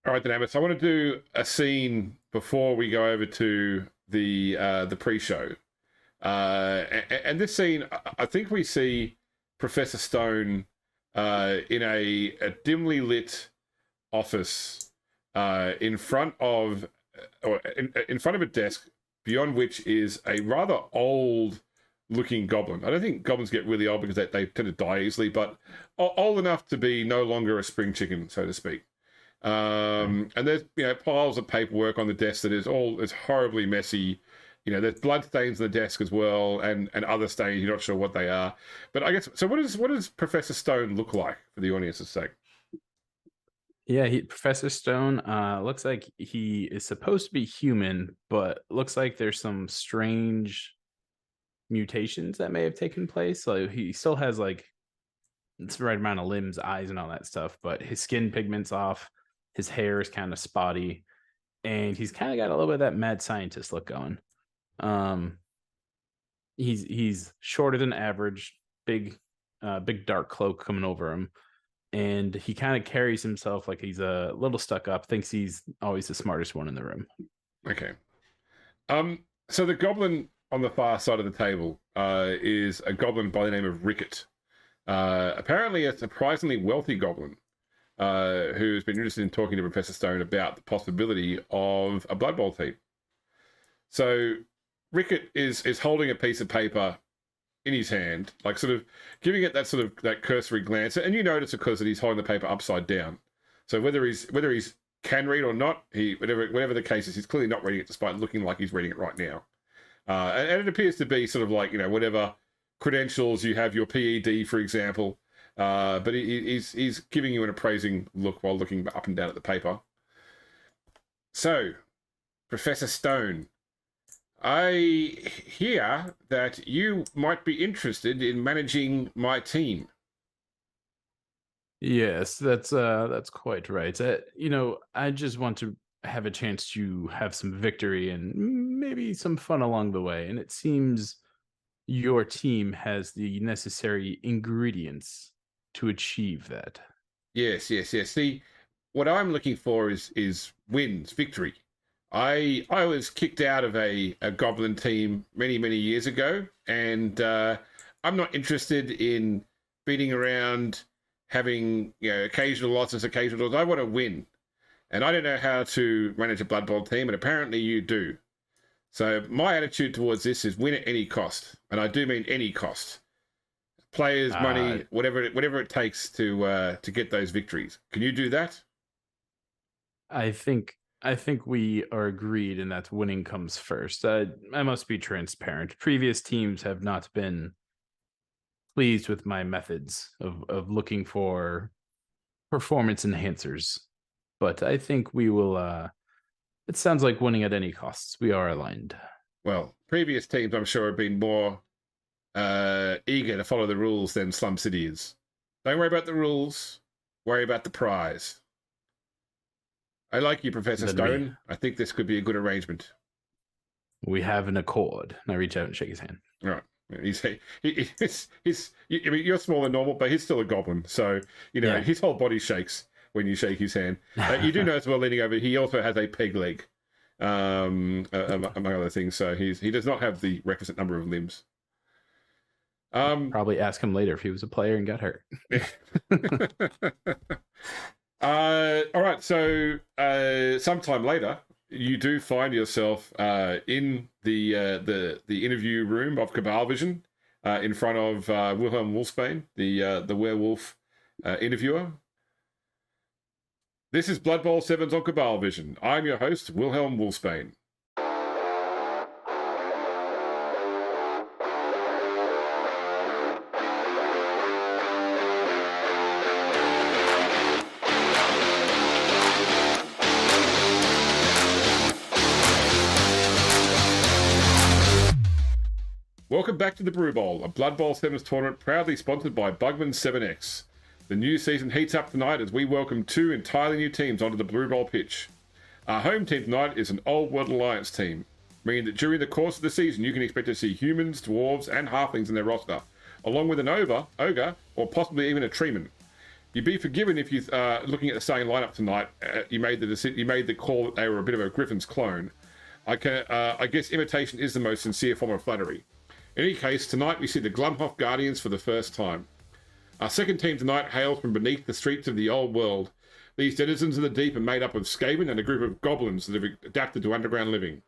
All right, then, Amos. I want to do a scene before we go over to the pre-show. And this scene, I think we see Professor Stone in a dimly lit office in front of in front of a desk beyond which is a rather old looking goblin. I don't think goblins get really old because they tend to die easily, but old enough to be no longer a spring chicken, so to speak. And there's piles of paperwork on the desk that is horribly messy. There's blood stains on the desk as well, and other stains. You're not sure what they are, but I guess so. What does Professor Stone look like for the audience's sake? Yeah, Professor Stone looks like he is supposed to be human, but looks like there's some strange mutations that may have taken place. So he still has it's the right amount of limbs, eyes, and all that stuff, but his skin pigment's off. His hair is kind of spotty, and he's kind of got a little bit of that mad scientist look going. He's shorter than average, big dark cloak coming over him, and he kind of carries himself like he's a little stuck up, thinks he's always the smartest one in the room. Okay. So the goblin on the far side of the table is a goblin by the name of Ricket. Apparently a surprisingly wealthy goblin who's been interested in talking to Professor Stone about the possibility of a Blood Bowl team. So Ricket is holding a piece of paper in his hand, like sort of giving it that cursory glance, and you notice, of course, that he's holding the paper upside down. So whether he's can read or not, whatever the case is, he's clearly not reading it, despite looking like he's reading it right now. And it appears to be sort of like whatever credentials you have, your PED, for example. But he's giving you an appraising look while looking up and down at the paper. So, Professor Stone, I hear that you might be interested in managing my team. Yes, that's quite right. I just want to have a chance to have some victory and maybe some fun along the way. And it seems your team has the necessary ingredients to achieve that. Yes. See, what I'm looking for is wins, victory. I was kicked out of a goblin team many years ago, and I'm not interested in beating around, having occasional losses, occasional draws. I want to win, and I don't know how to manage a Blood Bowl team, and apparently you do. So my attitude towards this is win at any cost, and I do mean any cost. Players, money, whatever it takes to get those victories. Can you do that? I think we are agreed in that winning comes first. I must be transparent. Previous teams have not been pleased with my methods of looking for performance enhancers, but I think we will. It sounds like winning at any costs. We are aligned. Well, previous teams, I'm sure, have been more eager to follow the rules than Slum City is. Don't worry about the rules. Worry about the prize. I like you, Professor Stone. I think this could be a good arrangement. We have an accord. And I reach out and shake his hand. All right. You're smaller than normal, but he's still a goblin. So, his whole body shakes when you shake his hand. You do notice while leaning over, he also has a peg leg, among other things. So he does not have the requisite number of limbs. Probably ask him later if he was a player and got hurt. All right. So sometime later, you do find yourself in the interview room of Cabal Vision, in front of Wilhelm Wolfsbane, the werewolf interviewer. This is Blood Bowl 7's on Cabal Vision. I'm your host, Wilhelm Wolfsbane. Welcome back to the Brew Bowl, a Blood Bowl 7's tournament proudly sponsored by Bugman 7X. The new season heats up tonight as we welcome two entirely new teams onto the Brew Bowl pitch. Our home team tonight is an Old World Alliance team, meaning that during the course of the season you can expect to see humans, dwarves, and halflings in their roster, along with an ogre, or possibly even a treeman. You'd be forgiven if you, looking at the starting lineup tonight, you made the call that they were a bit of a Griffin's clone. I guess imitation is the most sincere form of flattery. In any case, tonight we see the Glumhof Guardians for the first time. Our second team tonight hails from beneath the streets of the old world. These denizens of the deep are made up of Skaven and a group of goblins that have adapted to underground living.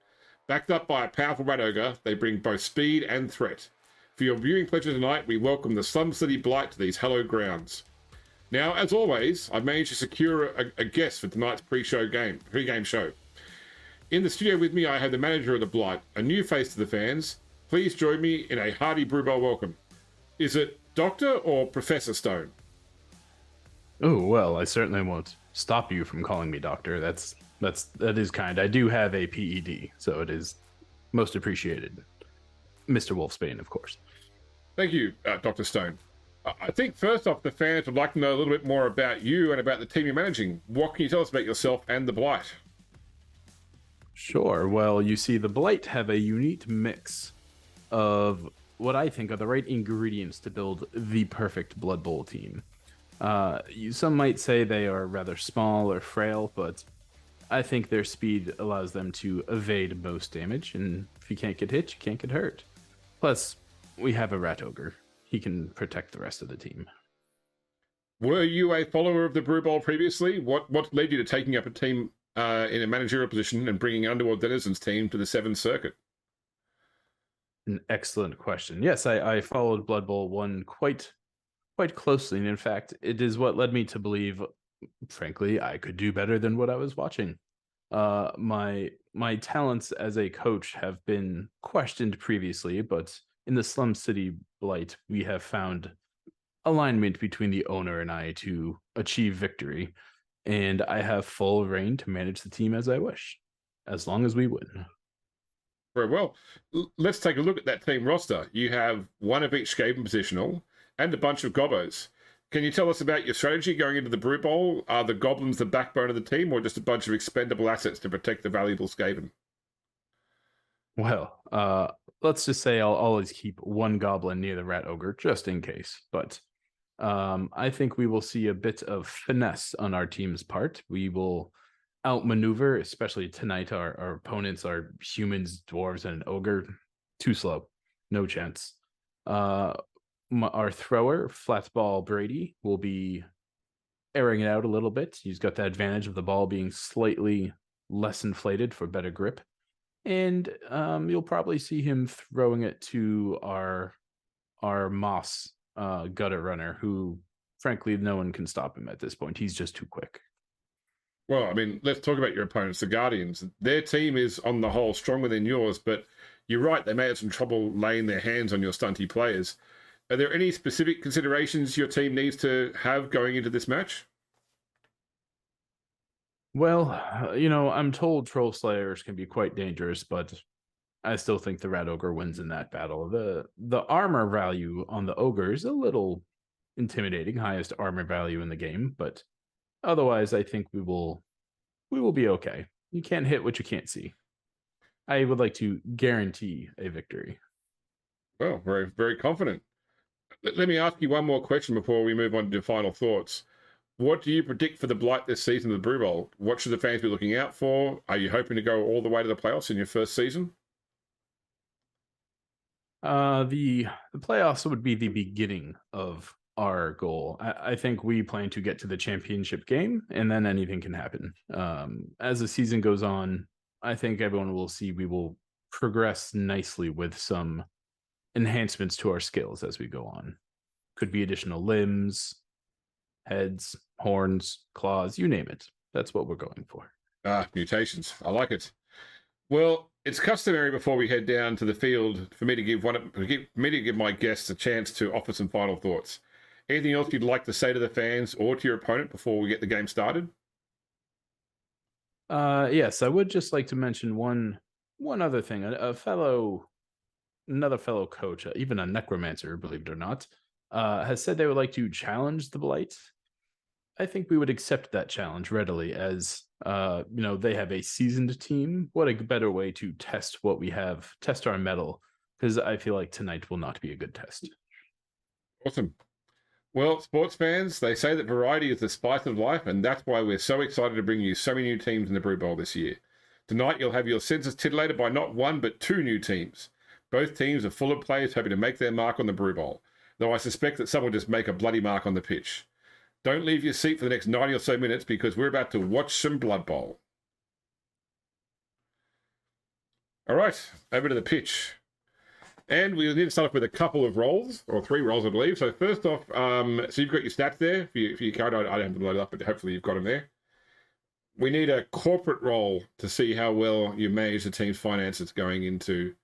Backed up by a powerful rat ogre, they bring both speed and threat. For your viewing pleasure tonight, we welcome the Slum City Blight to these hallowed grounds. Now, as always, I've managed to secure a guest for tonight's pre-game show. In the studio with me, I have the manager of the Blight, a new face to the fans. Please join me in a hearty Brew Bowl welcome. Is it Dr. or Professor Stone? Oh, well, I certainly won't stop you from calling me doctor. That is kind. I do have a PED, so it is most appreciated. Mr. Wolfsbane, of course. Thank you, Dr. Stone. I think first off, the fans would like to know a little bit more about you and about the team you're managing. What can you tell us about yourself and the Blight? Sure. Well, you see, the Blight have a unique mix of what I think are the right ingredients to build the perfect Blood Bowl team. Some might say they are rather small or frail, but I think their speed allows them to evade most damage, and if you can't get hit, you can't get hurt. Plus, we have a rat ogre. He can protect the rest of the team. Were you a follower of the Brew Bowl previously? What led you to taking up a team in a managerial position and bringing Underworld Denizens team to the 7th Circuit? An excellent question. Yes, I followed Blood Bowl 1 quite closely, and in fact, it is what led me to believe, frankly, I could do better than what I was watching. My talents as a coach have been questioned previously, but in the Slum City Blight, we have found alignment between the owner and I to achieve victory, and I have full reign to manage the team as I wish, as long as we win. Very well. Let's take a look at that team roster. You have one of each Skaven positional and a bunch of Gobbos. Can you tell us about your strategy going into the Brew Bowl? Are the Goblins the backbone of the team, or just a bunch of expendable assets to protect the valuable Skaven? Well, let's just say I'll always keep one goblin near the rat ogre, just in case. But I think we will see a bit of finesse on our team's part. We will outmaneuver, especially tonight. Our opponents are humans, dwarves, and an ogre. Too slow. No chance. Our thrower, Flatball Brady, will be airing it out a little bit. He's got the advantage of the ball being slightly less inflated for better grip. And you'll probably see him throwing it to our Moss gutter runner, who, frankly, no one can stop him at this point. He's just too quick. Well, I mean, let's talk about your opponents, the Guardians. Their team is, on the whole, stronger than yours, but you're right, they may have some trouble laying their hands on your stunty players. Are there any specific considerations your team needs to have going into this match? Well, I'm told Troll Slayers can be quite dangerous, but I still think the Rat Ogre wins in that battle. The armor value on the Ogre is a little intimidating, highest armor value in the game, but otherwise I think we will be okay. You can't hit what you can't see. I would like to guarantee a victory. Well, very, very confident. Let me ask you one more question before we move on to your final thoughts. What do you predict for the Blight this season of the Brew Bowl? What should the fans be looking out for? Are you hoping to go all the way to the playoffs in your first season? The playoffs would be the beginning of our goal. I think we plan to get to the championship game, and then anything can happen. As the season goes on, I think everyone will see we will progress nicely with some enhancements to our skills as we go on. Could be additional limbs, heads, horns, claws, you name it. That's what we're going for. Mutations. I like it. Well, it's customary before we head down to the field for me to give my guests a chance to offer some final thoughts. Anything else you'd like to say to the fans or to your opponent before we get the game started? Yes, I would just like to mention one other thing. Another fellow coach, even a necromancer, believe it or not, has said they would like to challenge the Blight. I think we would accept that challenge readily, as they have a seasoned team. What a better way to test what we have, test our mettle, because I feel like tonight will not be a good test. Awesome. Well, sports fans, they say that variety is the spice of life, and that's why we're so excited to bring you so many new teams in the Brew Bowl this year. Tonight, you'll have your senses titillated by not one, but two new teams. Both teams are full of players hoping to make their mark on the Brew Bowl, though I suspect that some will just make a bloody mark on the pitch. Don't leave your seat for the next 90 or so minutes, because we're about to watch some Blood Bowl. All right, over to the pitch. And we need to start off with a couple of rolls, or 3 rolls, I believe. So first off, so you've got your stats there for your card. I don't have to load it up, but hopefully you've got them there. We need a corporate roll to see how well you manage the team's finances going into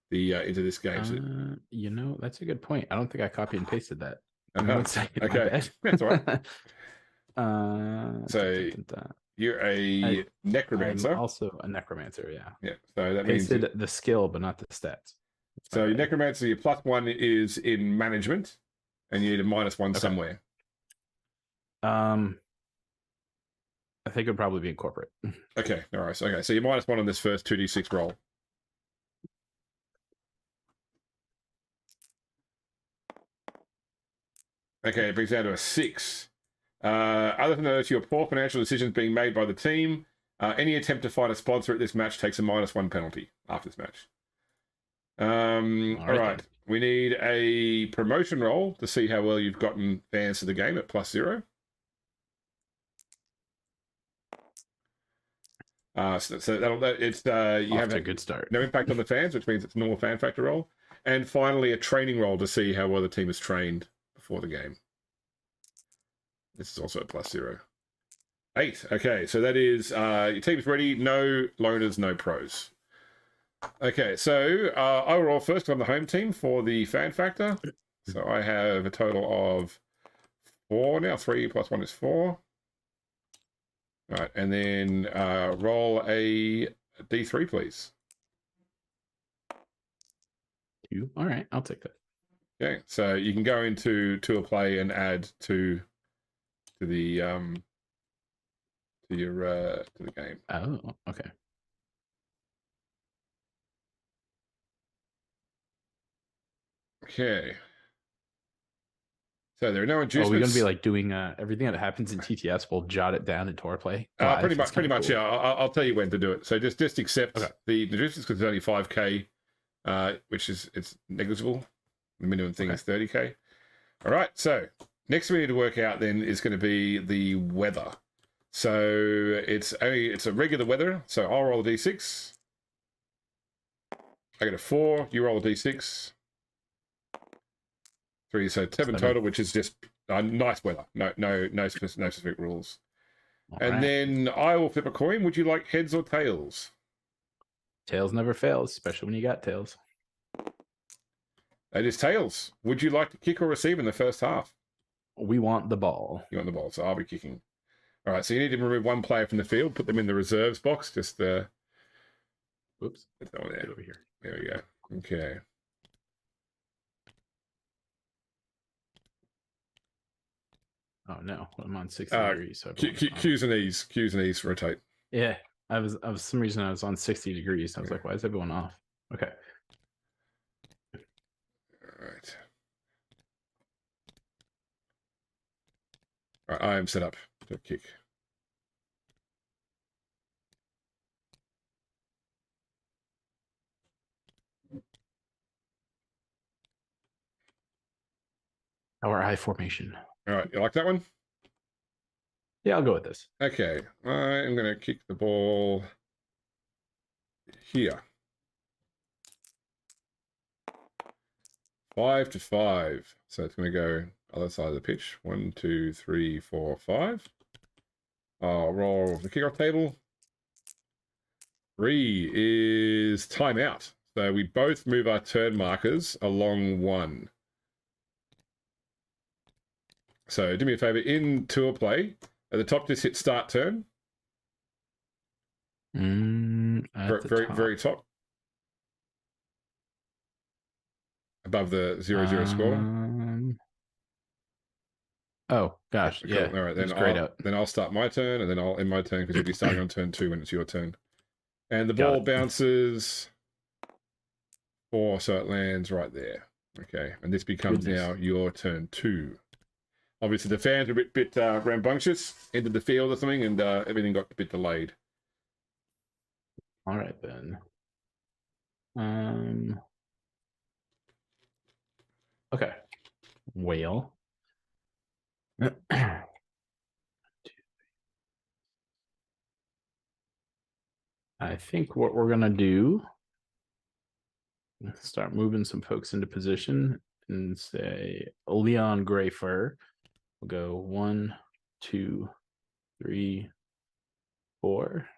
into this game. You know, that's a good point. I don't think I copy and pasted that. Okay, that's all right. So you're a necromancer. I'm also a necromancer, yeah. Yeah, so that pasted means the skill, but not the stats. So your necromancer, your +1 is in management, and you need a -1 somewhere. I think it would probably be in corporate. Okay, all right. Okay, so you're -1 on this first 2d6 roll. Okay, it brings down to a 6. Other than those, your poor financial decisions being made by the team. Any attempt to find a sponsor at this match takes a -1 penalty after this match. All right. We need a promotion roll to see how well you've gotten fans to the game at +0. So it's you have a good start. No impact on the fans, which means it's a normal fan factor roll. And finally, a training roll to see how well the team is trained before the game. This is also a +0. 8. Okay, so that is your team's ready. No loners, no pros. Okay, so I will roll first on the home team for the fan factor. So I have a total of 4 now. 3 + 1 is 4. All right, and then roll a D3, please. 2. All right, I'll take that. Okay, so you can go into tour play and add to the to the game. Oh, okay. Okay. So there are no adjustments. Are we going to be like doing everything that happens in TTS? We'll jot it down in tour play. Pretty much. Cool. Yeah. I'll tell you when to do it. So just accept the adjustments because it's only 5k, which it's negligible. The minimum thing is 30k. All right. So next we need to work out then is going to be the weather. So it's a regular weather. So I'll roll a d6. I get a 4. You roll a d6. 3, so 7 total, which is just nice weather. No specific rules. Then I will flip a coin. Would you like heads or tails? Tails never fails, especially when you got tails. It is tails. Would you like to kick or receive in the first half? We want the ball. You want the ball, so I'll be kicking. All right, so you need to remove 1 player from the field, put them in the reserves box. Just Oops. Put that one there. Over here. There we go. Okay. Oh no, I'm on 60 degrees. So Q's and E's rotate. Yeah, I was for some reason I was on 60 degrees. I was like, why is everyone off? Okay. All right, I am set up to kick. Our eye formation. All right, you like that one? Yeah, I'll go with this. Okay, I am going to kick the ball here. 5 to 5. So it's going to go other side of the pitch. 1, 2, 3, 4, 5. I'll roll the kickoff table. 3 is timeout. So we both move our turn markers along 1. So do me a favor, in tour play, at the top, just hit start turn. Very top. Above the 0-0 score. Oh gosh, cool. Yeah. All right, then I'll start my turn, and then I'll end my turn because you'll be starting on turn 2 when it's your turn. And the ball bounces 4, so it lands right there. Okay, and this becomes now your turn 2. Obviously, the fans were a bit rambunctious, entered the field or something, and everything got a bit delayed. All right then. Okay. Whale. I think what we're gonna do, start moving some folks into position and say Leon Greyfur. We'll go 1, 2, 3, 4,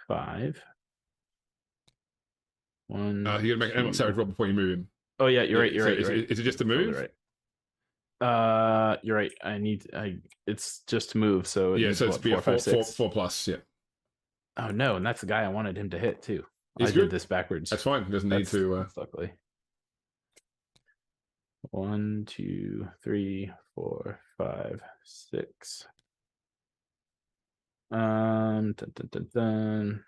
5. One. You gotta make sorry, Rob, before you move him. Oh yeah, you're right. You're right. Is it just a move? Totally right. You're right. It's just to move. So yeah, so it's be a 4 4+. Yeah. Oh no, and that's the guy I wanted him to hit too. He's I good. did this backwards. That's fine. He doesn't need to. Luckily. 1, 2, 3, 4, 5, 6. Dun, dun, dun, dun.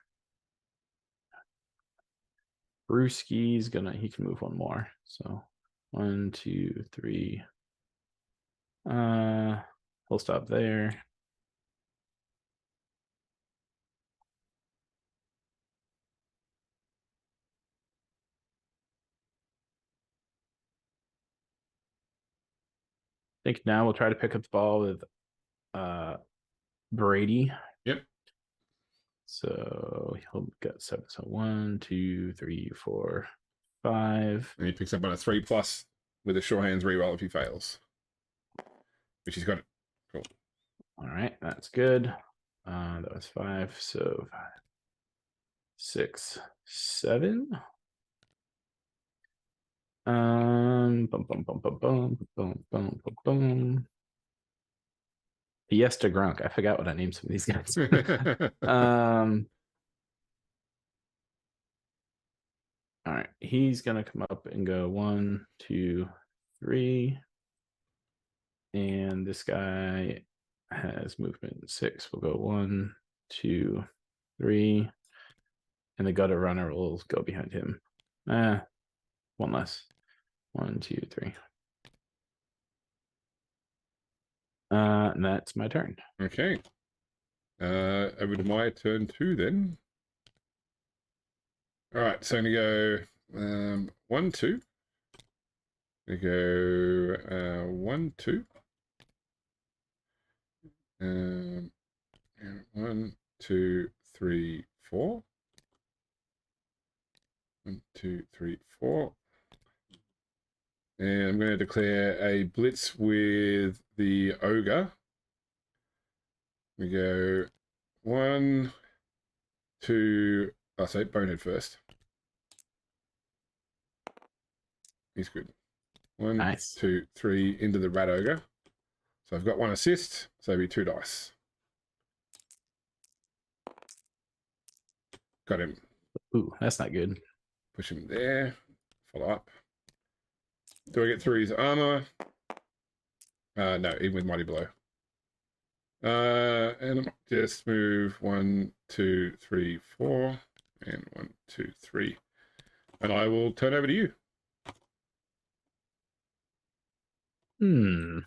Brewski's he can move one more. So 1, 2, 3. He'll stop there. I think now we'll try to pick up the ball with Brady. Yep. So he'll get 7. So 1, 2, 3, 4, 5. And he picks up on a 3+ with a sure hands reroll if he fails. Which he's got it. Cool. All right, that's good. That was 5. So 5, 6, 7. Fiesta Grunk. I forgot what I named some of these guys. All right, he's gonna come up and go 1, 2, 3, and this guy has movement 6. We'll go 1, 2, 3, and the gutter runner will go behind him. One less. 1, 2, 3. And that's my turn. Okay. Over to my turn 2 then. All right, so I'm gonna go 1, 2. We go 1, 2. 1, 2, 3, 4. 1, 2, 3, 4. And I'm going to declare a blitz with the ogre. We go 1, 2. I'll say bonehead first. He's good. 1, Nice. 2, 3 into the rat ogre. So I've got 1 assist, so it'll be 2 dice. Got him. Ooh, that's not good. Push him there. Follow up. Do I get through his armor? No, even with Mighty Blow. And I just move 1, 2, 3, 4. And 1, 2, 3. And I will turn over to you. You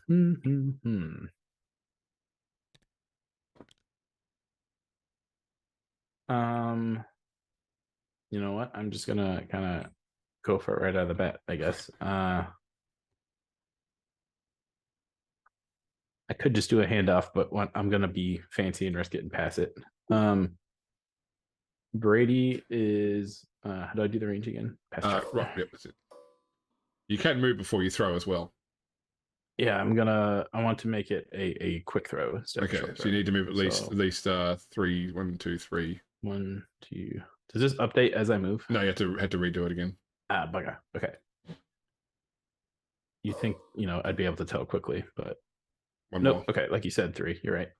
know what? I'm just gonna kind of go for it right out of the bat, I guess. I could just do a handoff, but I'm gonna be fancy and risk it and pass it. Brady is how do I do the range again? Right, yep, that's it. You can move before you throw as well. Yeah, I want to make it a quick throw instead of a short so throw. You need to move at least 3. 1, 2, 3. 1, 2. Does this update as I move? No, you have to redo it again. Bugger. Okay. You think I'd be able to tell quickly, but nope. More. Okay, like you said, 3. You're right.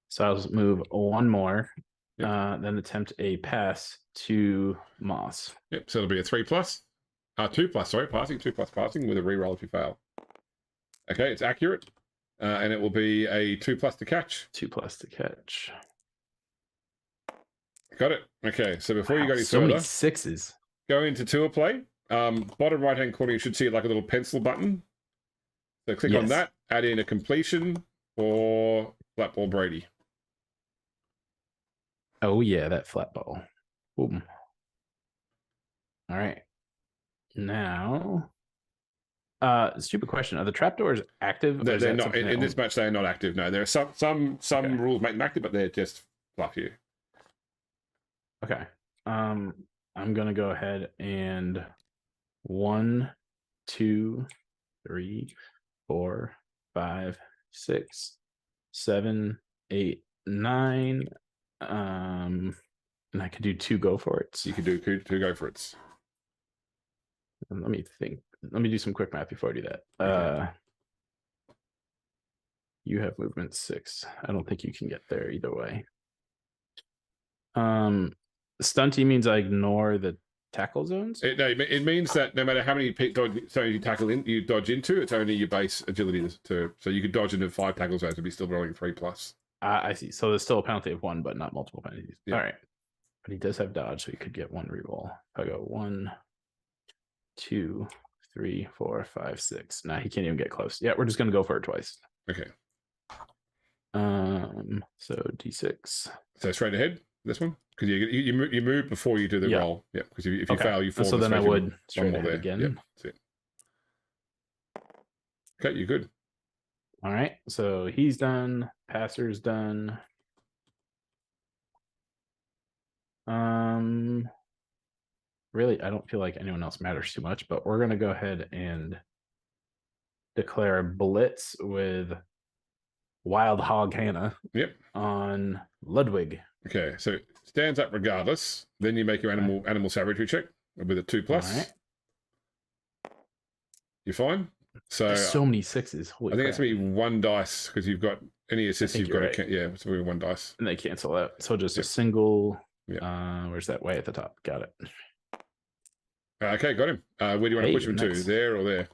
So I'll move 1 more. Yep. Then attempt a pass to Moss. Yep. So it'll be a 3+. 2+. Sorry, passing 2+ passing with a reroll if you fail. Okay, it's accurate, and it will be a 2+ to catch. 2+ to catch. Got it. Okay, so before you go any so further, many 6s. Go into tour play. Bottom right-hand corner, you should see like a little pencil button. So click on that, add in a completion or flat ball Brady. Oh yeah, that flat ball. Boom. All right. Now, stupid question. Are the trapdoors active? Or is They're that not something in this match. They're not active. No, there are some rules make them active, but they're just fluff you. Okay. I'm gonna go ahead and 1, 2, 3, 4, 5, 6, 7, 8, 9. And I could do 2 go for it. You can do 2 go for it. Let me think. Let me do some quick math before I do that. Okay. You have movement 6. I don't think you can get there either way. Stunty means I ignore the tackle zones. It means that no matter how many zones you tackle in, you dodge into, it's only your base agility to. So you could dodge into 5 tackle zones and be still rolling 3+. I see. So there's still a penalty of 1, but not multiple penalties. Yeah. All right. But he does have dodge, so he could get 1 reroll. If I go 1, 2, 3, 4, 5, 6. Nah, he can't even get close. Yeah, we're just gonna go for it twice. Okay. So D6. So straight ahead, this one, because you move before you do the roll. Yeah, because if you fail, you fall. So then I would straight ahead again. Yeah, that's it. Okay, you're good. All right, so he's done. Passer's done. Really, I don't feel like anyone else matters too much, but we're gonna go ahead and declare a blitz with Wild Hog Hannah. Yep. On Ludwig. Okay, so stands up regardless. Then you make your animal savagery check with a 2+. All right. You're fine. So there's so many 6s. Holy crap. It's gonna be 1 dice because you've got any assists you've got. Right. Yeah, it's gonna be 1 dice. And they cancel out. So just a single. Yeah. Where's that way at the top? Got it. Okay, got him. Where do you want to push him to? There or there?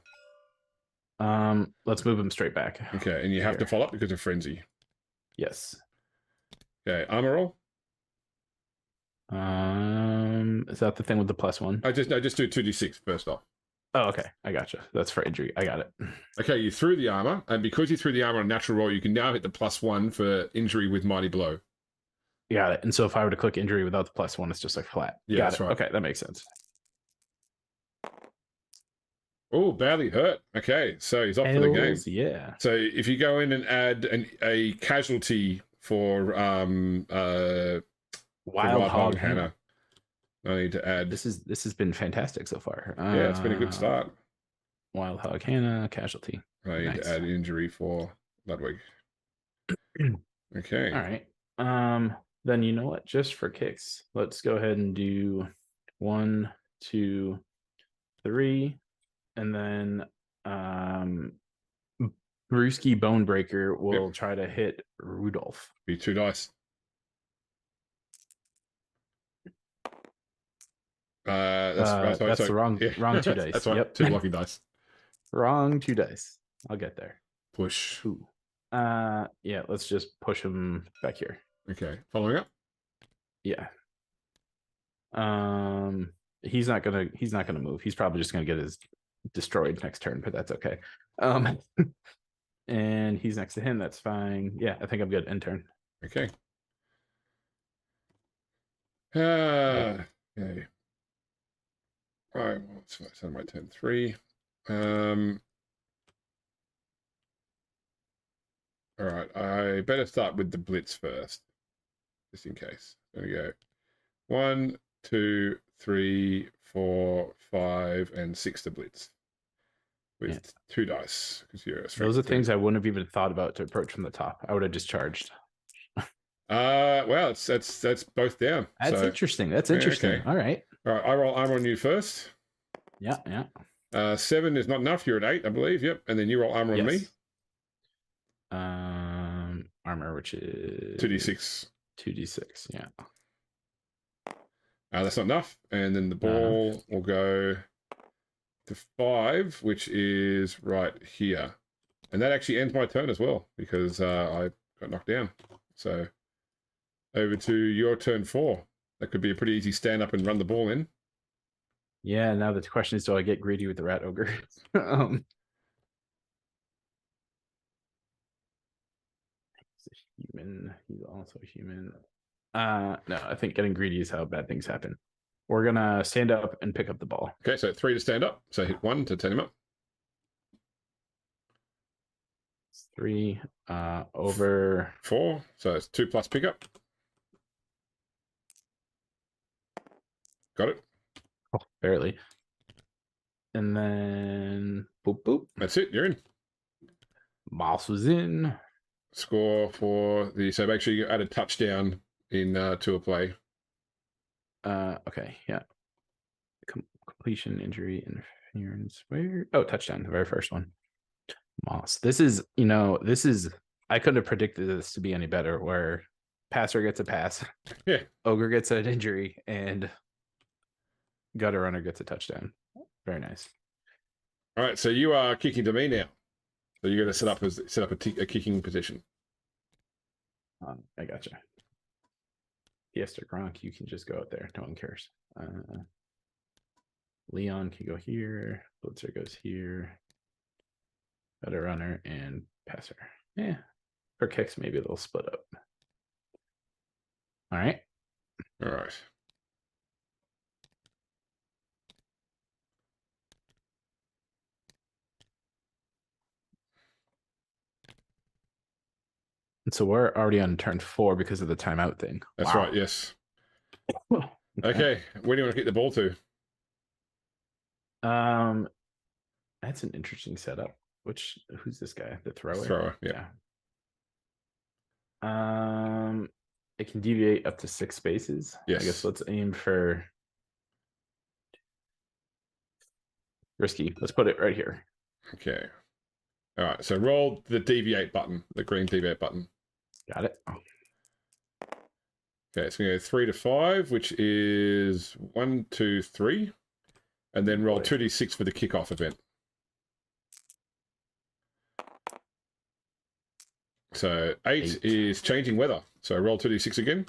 Let's move him straight back. Okay, and you have to follow up because of frenzy. Yes. Okay, armor roll. Is that the thing with the +1? I just do 2d6 first off. Oh, okay. I gotcha. That's for injury. I got it. Okay, you threw the armor, and because you threw the armor on natural roll, you can now hit the +1 for injury with mighty blow. Got it. And so if I were to click injury without the +1, it's just like flat. Yeah, got that's it. right. Okay, that makes sense. Oh, badly hurt. Okay, so he's off for the game. Yeah. So if you go in and add a casualty for Wild Hog Hannah, I need to add. This has been fantastic so far. Yeah, it's been a good start. Wild Hog Hannah casualty. I need to add injury for Ludwig. Okay. All right. Then you know what? Just for kicks, let's go ahead and do 1, 2, 3. And then Brewski Bonebreaker will try to hit Rudolph. Be 2 dice. That's the wrong 2 dice. That's right. 2 lucky dice. Wrong 2 dice. I'll get there. Push. Ooh. Yeah, let's just push him back here. Okay. Following up? Yeah. He's not gonna move. He's probably just gonna get his destroyed next turn, but that's okay. And he's next to him. That's fine. Yeah, I think I'm good. End turn. Okay. Okay. All right. Well, so that's on my turn 3. All right. I better start with the blitz first, just in case. There we go. 1, 2, 3, 4, 5, and 6 to blitz with 2 dice because you're a strength. Those are things I wouldn't have even thought about to approach from the top. I would have just charged. Well, that's both down. That's interesting. That's interesting. Okay. All right. I roll armor on you first. Yeah. 7 is not enough. You're at 8, I believe. Yep. And then you roll armor on me. Armor, which is 2d6. 2d6. Yeah. That's not enough. And then the ball will go to 5, which is right here. And that actually ends my turn as well because I got knocked down. So over to your turn 4. That could be a pretty easy stand up and run the ball in. Yeah, now the question is, do I get greedy with the rat ogre? human. He's also human. No, I think getting greedy is how bad things happen. We're gonna stand up and pick up the ball. Okay, so 3 to stand up. So hit 1 to turn him up. 3 over 4. So it's 2 plus pickup. Got it. Oh, barely. And then boop boop. That's it. You're in. Moss was in. Score for the. So make sure you add a touchdown in to a play. Okay, yeah. Completion, injury, interference. Where? Oh, touchdown, the very first one. Moss. This is. I couldn't have predicted this to be any better. Where passer gets a pass, Yeah. Ogre gets an injury, and gutter runner gets a touchdown. Very nice. All right, so you are kicking to me now. So you're going to set up a kicking position. I gotcha. Yes, Gronk, you can just go out there. No one cares. Leon can go here. Blitzer goes here. Gutter runner and passer. Yeah. For kicks, maybe they'll split up. All right. All right. And so we're already on turn 4 because of the timeout thing. That's right. Yes. Okay. Where do you want to kick the ball to? That's an interesting setup. Who's this guy? The thrower? Thrower, yeah. It can deviate up to 6 spaces. Yes. I guess let's aim for risky. Let's put it right here. Okay. All right. So roll the deviate button, the green deviate button. Got it. Okay, it's going to go 3 to 5, which is 1, 2, 3, and then roll 2d6 for the kickoff event. So 8 is changing weather. So roll 2d6 again.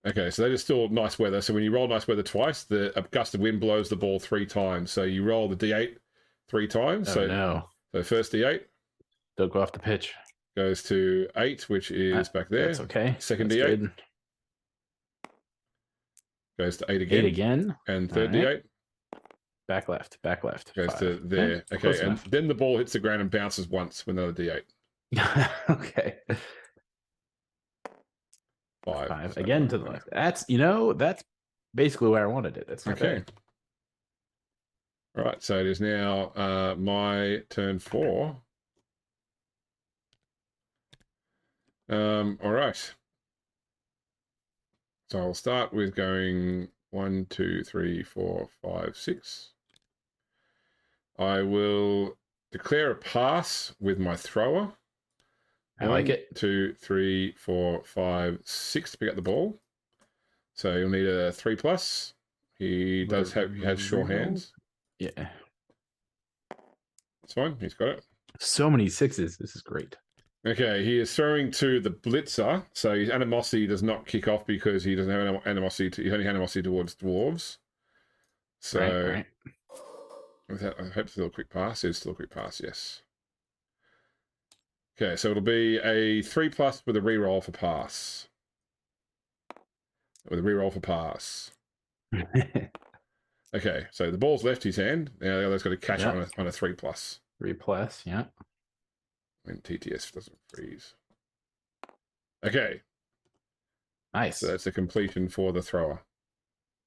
Okay, so that is still nice weather. So when you roll nice weather twice, a gust of wind blows the ball 3 times. So you roll the d8 3 times. Oh, no. So first d8. Don't go off the pitch. Goes to 8, which is back there. That's okay. Second That's d8. good. Goes to 8 again. 8 again. And third d8. Back left. Goes 5. To there. Yeah, okay, and then the ball hits the ground and bounces once with another d8. Okay. 5. Again to the left. That's basically where I wanted it. That's not okay. bad. All right, so it is now my turn 4. All right. So I'll start with going 1, 2, 3, 4, 5, 6. I will declare a pass with my thrower. I like it. 2, 3, 4, 5, 6 to pick up the ball. So you'll need a 3+. He has sure hands. Yeah. That's fine. He's got it. So many 6s. This is great. Okay, he is throwing to the blitzer, so his animosity does not kick off because he doesn't have animosity. He's only animosity towards dwarves. So, right. I hope still a quick pass. It's still a quick pass, yes. Okay, so it'll be a 3+ with a reroll for pass. Okay, so the ball's left his hand. Now the other's got to catch on a 3+. 3+, yeah. When TTS doesn't freeze. Okay. Nice. So that's the completion for the thrower.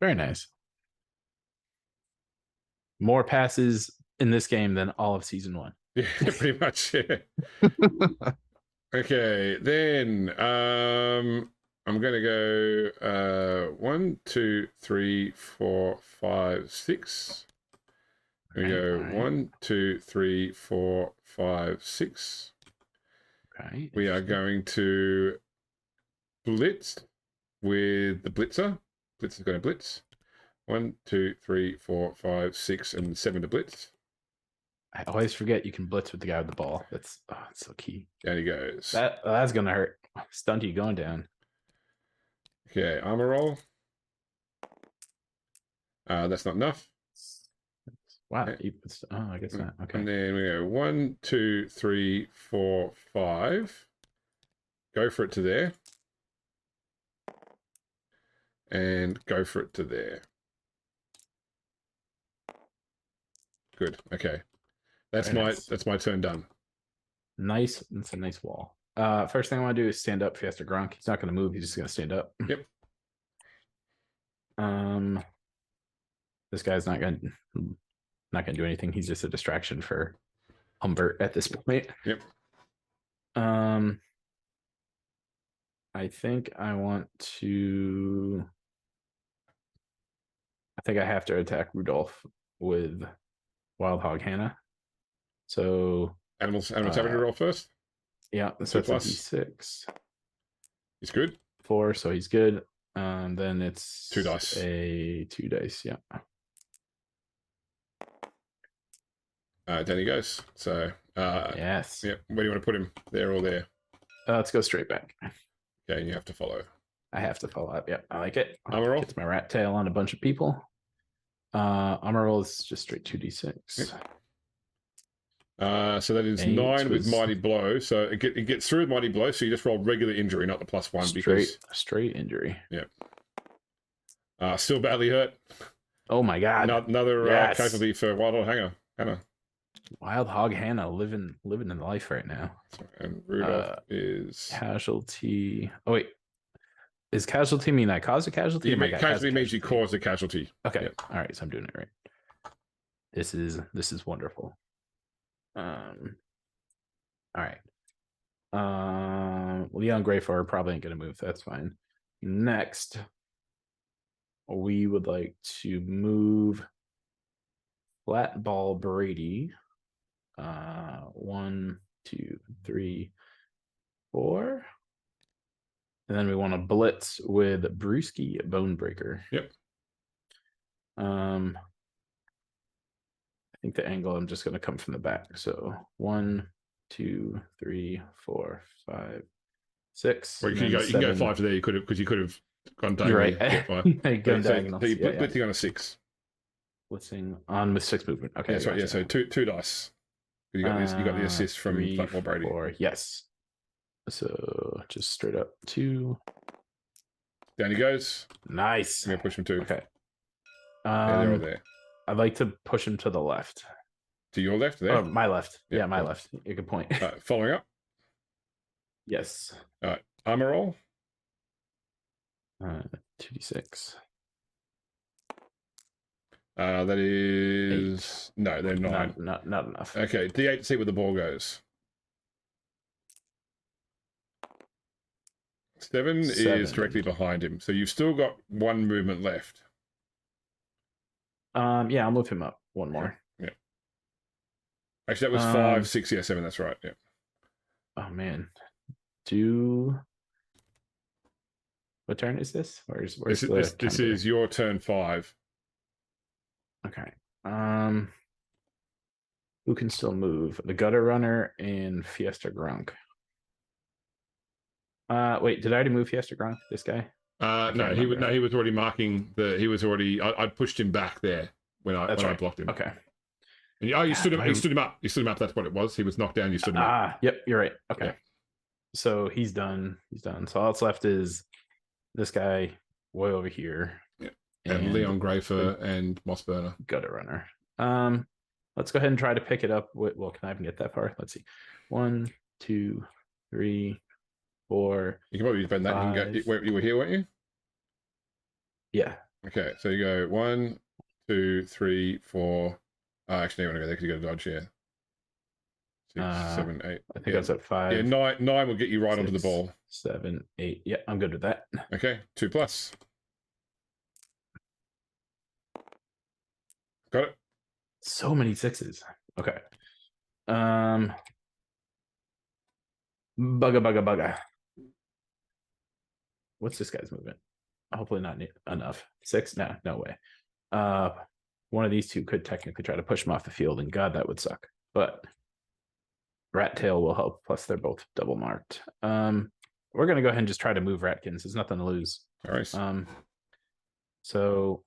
Very nice. More passes in this game than all of season 1. Yeah, pretty much. Yeah. Okay, then I'm going to go 1, 2, 3, 4, 5, 6. We go 1, 2, 3, 4, 5, 6. Okay. We are going to blitz with the blitzer. Blitzer's going to blitz. 1, 2, 3, 4, 5, 6, and 7 to blitz. I always forget you can blitz with the guy with the ball. That's so key. Down he goes. That's gonna hurt. Stunty going down. Okay, armor roll. That's not enough. Wow. Okay. Oh, I guess not. Okay. And then we go 1, 2, 3, 4, 5. Go for it to there. And go for it to there. Good. Okay. That's Very my nice. that's my turn done. Nice. It's a nice wall. First thing I want to do is stand up Fiesta Gronk. He's not going to move. He's just going to stand up. Yep. This guy's not going to do anything. He's just a distraction for Humbert at this point. Yep. I think I have to attack Rudolph with Wild Hog Hannah. So Animals having to roll first. yeah, so it's a D6. He's good. 4, so he's good. Then it's 2 dice. A 2 dice, yeah. Down he goes. So yes. Yep. Where do you want to put him? There or there? Let's go straight back. Okay, and you have to follow. I have to follow up. Yep, I like it. Armor roll. Gets my rat tail on a bunch of people. Armor roll is just straight 2d6. Yep. So that is 9 with Mighty Blow. So it gets through with Mighty Blow. So you just roll regular injury, not the +1. Straight injury. Yep. Still badly hurt. Oh my god! Another casualty for Wild Hog Hannah. Wild Hog Hannah living in life right now. And Rudolph is casualty. Oh wait, is casualty mean I caused a casualty? Yeah, casualty means you caused a casualty. Okay, yep. All right, so I'm doing it right. This is wonderful. All right. Leon Greyfur probably ain't gonna move. That's fine. Next, we would like to move Flat Ball Brady. 1, 2, 3, 4. And then we want to blitz with Brewski Bonebreaker. Yep. I think the angle, I'm just going to come from the back. So 1, 2, 3, 4, 5, 6. Well, you can go 5 to there. You could have gone diagonal. You're right. Go diagonal. So you blitzing on a 6. Blitzing on with 6 movement. Okay. That's right. Yeah. So 2 dice. You got this. You got the assist from 3, Flat Ball Brady. 4, yes. So just straight up 2. Down he goes. Nice. I'm gonna push him 2. Okay. Yeah, they're all there. I'd like to push him to the left. To your left, there. Oh, my left. Yeah, my left. A good point. Following up. Yes. Armor roll. 2d6. That is 8. No, they're 9. Not enough. Okay, D8 to see where the ball goes. 7 is directly behind him, so you've still got 1 movement left. Yeah, I'll move him up 1 more. Yeah. Actually, that was 5, 6, 7. That's right. Yeah. Oh man. What turn is this? Where's this is your turn 5. Okay. Who can still move? The Gutter Runner and Fiesta Gronk. Wait, did I already move Fiesta Gronk? This guy? No, he was already marking I pushed him back there when I blocked him. Okay. And you stood him up. You stood him up. That's what it was. He was knocked down. You stood him up. Yep, you're right. Okay. Yeah. So he's done. So all that's left is this guy way over here. Yeah. And Leon Greyfur and Mossburner. Gutter Runner. Let's go ahead and try to pick it up. Well, can I even get that far? Let's see. 1, 2, 3, 4. You can probably bend that. 5. You can go. You were here, weren't you? Yeah. Okay, so you go 1, 2, 3, 4. Actually, you want to go there because you got to dodge here. 6, 7, 8. I think that's at 5. Yeah, 9 will get you right 6, onto the ball. 7, 8. Yeah, I'm good with that. Okay, 2 plus. Got it. So many 6s. Okay. Bugga. What's this guy's movement? Hopefully not enough. 6? No way. One of these two could technically try to push him off the field, and God, that would suck. But Rat Tail will help. Plus, they're both double marked. We're gonna go ahead and just try to move Ratkins. There's nothing to lose. All right. So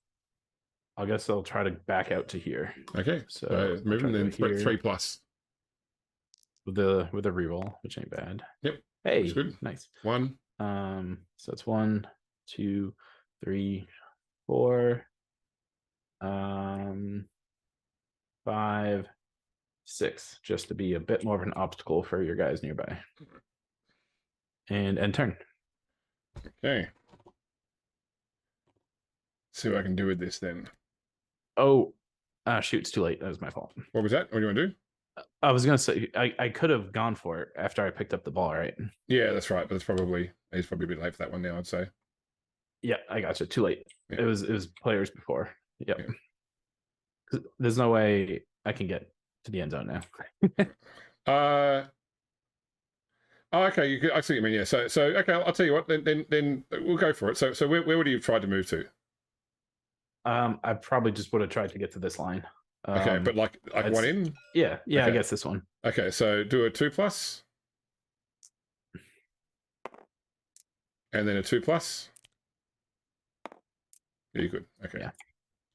I guess I'll try to back out to here. Okay. So So I'll moving try to then go here 3+ with the reroll, which ain't bad. Yep. Hey, Looks good. nice. 1. So it's 1, 2, 3, 4, 5, 6, just to be a bit more of an obstacle for your guys nearby. And end turn. Okay. See what I can do with this then. Oh, shoot, it's too late. That was my fault. What was that? What do you want to do? I was gonna say I could have gone for it after I picked up the ball, right? Yeah, that's right. But he's probably a bit late for that one now, I'd say. Yeah, I got you. Too late. Yeah. It was players before. Yep. Yeah. There's no way I can get to the end zone now. Oh, okay. You could. I see what you mean. Yeah. So okay. I'll tell you what. Then we'll go for it. So where would you have tried to move to? I probably just would have tried to get to this line. Okay, but like one in. Yeah. Okay. I guess this one. Okay, so do a 2+, and then a 2+. Yeah, you good. Okay. Yeah.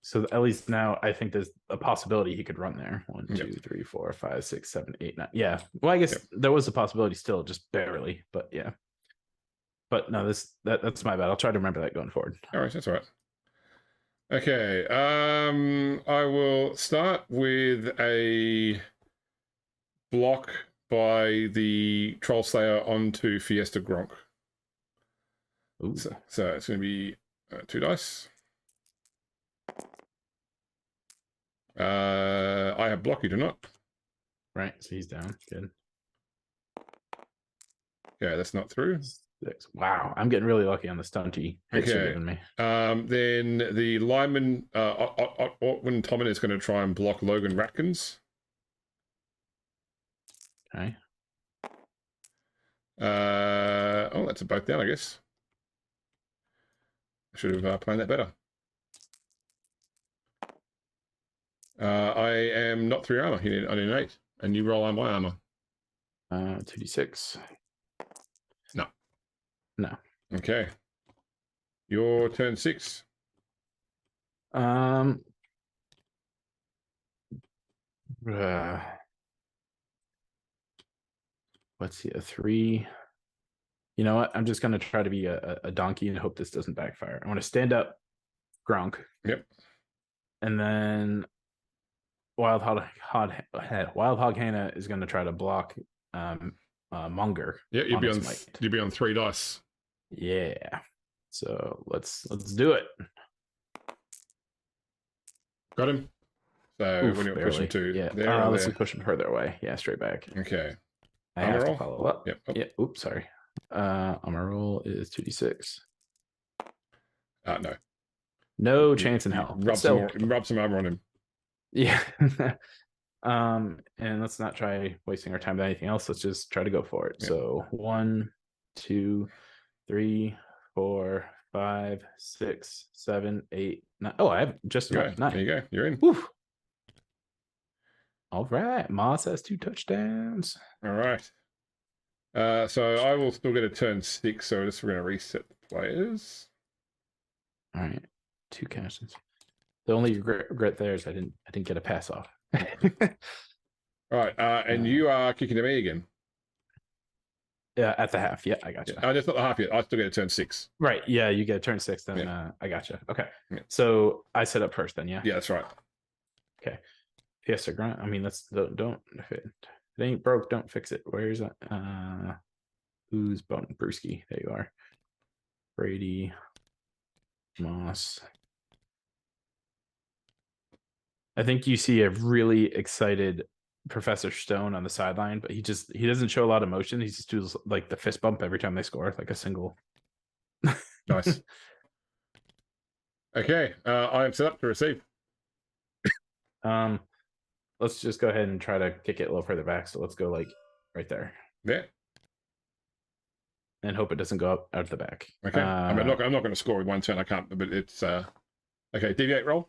So at least now I think there's a possibility he could run there. 1, 2, 3, 4, 5, 6, 7, 8, 9. Yeah. Well, I guess there was a possibility still, just barely. But yeah. But no, that's my bad. I'll try to remember that going forward. All right, that's all right. Okay. I will start with a block by the Troll Slayer onto Fiesta Gronk. Ooh. So it's going to be 2 dice. I have block, you do not. Right, so he's down. Good. Okay, that's not through. 6. Wow, I'm getting really lucky on the stunty hits you're giving me. Then the lineman, Otwin Tommen, is going to try and block Logan Ratkins. Okay. Oh, that's a both down, I guess. I should have planned that better. I am not 3 armor. I need an 8. And you roll on my armor. 2d6. No. Okay. Your turn 6. Let's see, a 3. You know what? I'm just gonna try to be a donkey and hope this doesn't backfire. I want to stand up, Gronk. Yep. And then Wild Hog Hannah is gonna try to block Munger. Yeah, you'd be on 3 dice. Yeah. So let's do it. Got him. So when you're pushing to there, let's push him further away. Yeah, straight back. Okay. I have to follow up. Yep. Oh. Yeah. Oops, sorry. Armor roll is 2d6. No. No chance in hell. Rub some armor on him. Yeah. And let's not try wasting our time with anything else. Let's just try to go for it. Yep. So 1, 2, 3, 4, 5, 6, 7, 8, 9. Oh, I have just 9. There you go. You're in. Woo. All right. Moss has 2 touchdowns. All right. So I will still get a turn 6. So we're going to reset the players. All right. 2 castings. The only regret there is I didn't get a pass off. All right. And you are kicking to me again. Yeah, at the half. Yeah, I got you. That's not the half yet. I still get a turn 6. Right. Yeah, you get a turn 6. Then I got you. Okay. Yeah. So I set up first. Then Yeah, that's right. Okay. Fiesta Grunt. I mean, don't if it ain't broke, don't fix it. Where's that? Who's Brewski? There you are. Brady, Moss. I think you see a really excited Professor Stone on the sideline, but he doesn't show a lot of emotion. He just does like the fist bump every time they score, like a single. Nice. Okay, I am set up to receive. Let's just go ahead and try to kick it a little further back. So let's go like right there. Yeah. And hope it doesn't go up out the back. Okay. I'm not going to score with 1 turn. I can't, but it's okay. Deviate roll.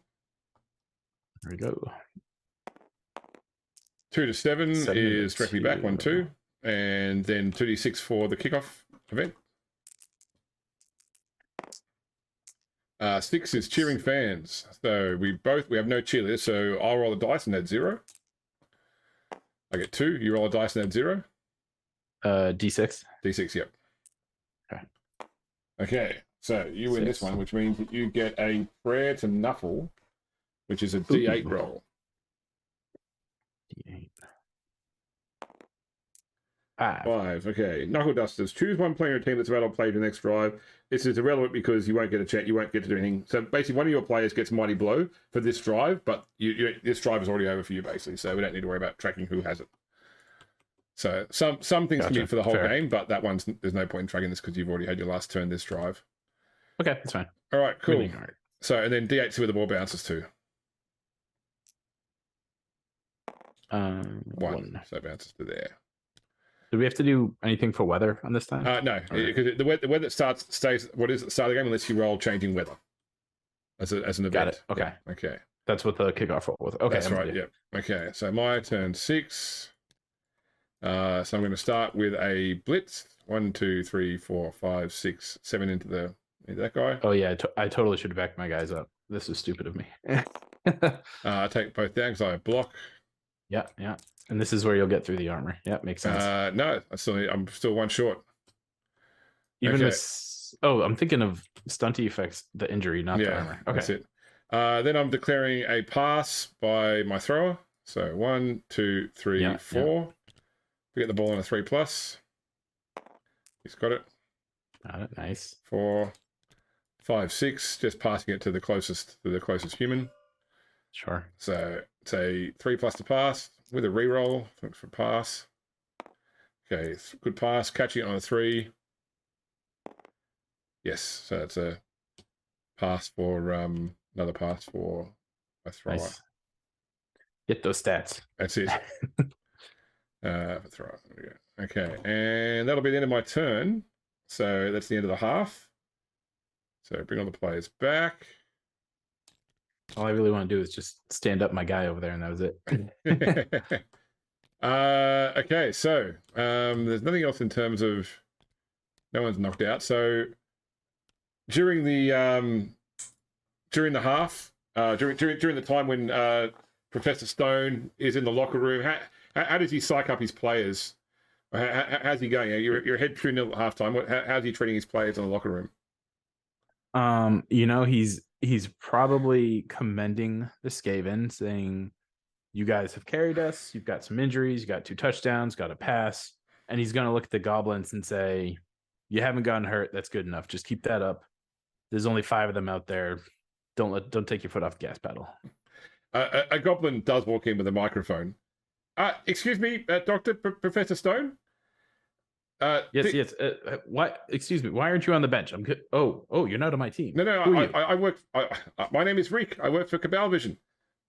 There we go. 2 to 7 is directly back. 1, 2, and then 2d6 for the kickoff event. 6 is cheering fans. So we have no cheerleaders. So I'll roll a dice and add 0. I get 2. You roll a dice and add 0. D6. D6. Yep. Okay. Okay. So you win this one, which means that you get a prayer to Nuffle, which is a D8 roll. D8. 5. Okay. Knuckle Dusters. Choose one player in a team that's about to play the next drive. This is irrelevant because you won't get a chance. You won't get to do anything. So basically, one of your players gets Mighty Blow for this drive, but this drive is already over for you, basically. So we don't need to worry about tracking who has it. So some things can be for the whole game, but that one's there's no point in tracking this because you've already had your last turn this drive. Okay, that's fine. All right, cool. Really so and then D8 where the ball bounces to. 1. So it bounces to there. Do we have to do anything for weather on this time? No, because the weather stays what is at the start of the game unless you roll changing weather as an event. Got it. Okay. Yeah. Okay. That's what the kickoff roll was. Okay. That's right. Yep. Okay. So my turn 6. So I'm going to start with a blitz. 1, 2, 3, 4, 5, 6, 7 into that guy. Oh yeah, I totally should have backed my guys up. This is stupid of me. I take both down because I block. Yeah. And this is where you'll get through the armor. Yeah, makes sense. No, I'm still 1 short. Even with I'm thinking of stunty effects, the injury, not the armor. Okay. That's it. Then I'm declaring a pass by my thrower. So 1, 2, 3, 4. We get the ball on a 3+. He's got it. Got it. Nice. 4, 5, 6. Just passing it to the closest human. Sure. So it's a 3+ to pass with a reroll for pass. Okay, good pass. Catching it on a 3. Yes, so it's a pass for another pass for a thrower. Nice. Get those stats. That's it. For thrower. There we go. Okay, and that'll be the end of my turn. So that's the end of the half. So bring all the players back. All I really want to do is just stand up my guy over there, and that was it. Okay, so there's nothing else in terms of no one's knocked out. So during the half, during the time when Professor Stone is in the locker room, how does he psych up his players? How's he going? You're ahead 2-0 at halftime. How's he treating his players in the locker room? He's probably commending the Skaven, saying, "You guys have carried us. You've got some injuries. You got 2 touchdowns. Got a pass." And he's going to look at the goblins and say, "You haven't gotten hurt. That's good enough. Just keep that up. There's only 5 of them out there. Don't take your foot off the gas pedal." A goblin does walk in with a microphone. Excuse me, Professor Stone. Yes. What? Excuse me. Why aren't you on the bench? I'm good. Oh, you're not on my team. No. I work. My name is Rick. I work for Cabal Vision.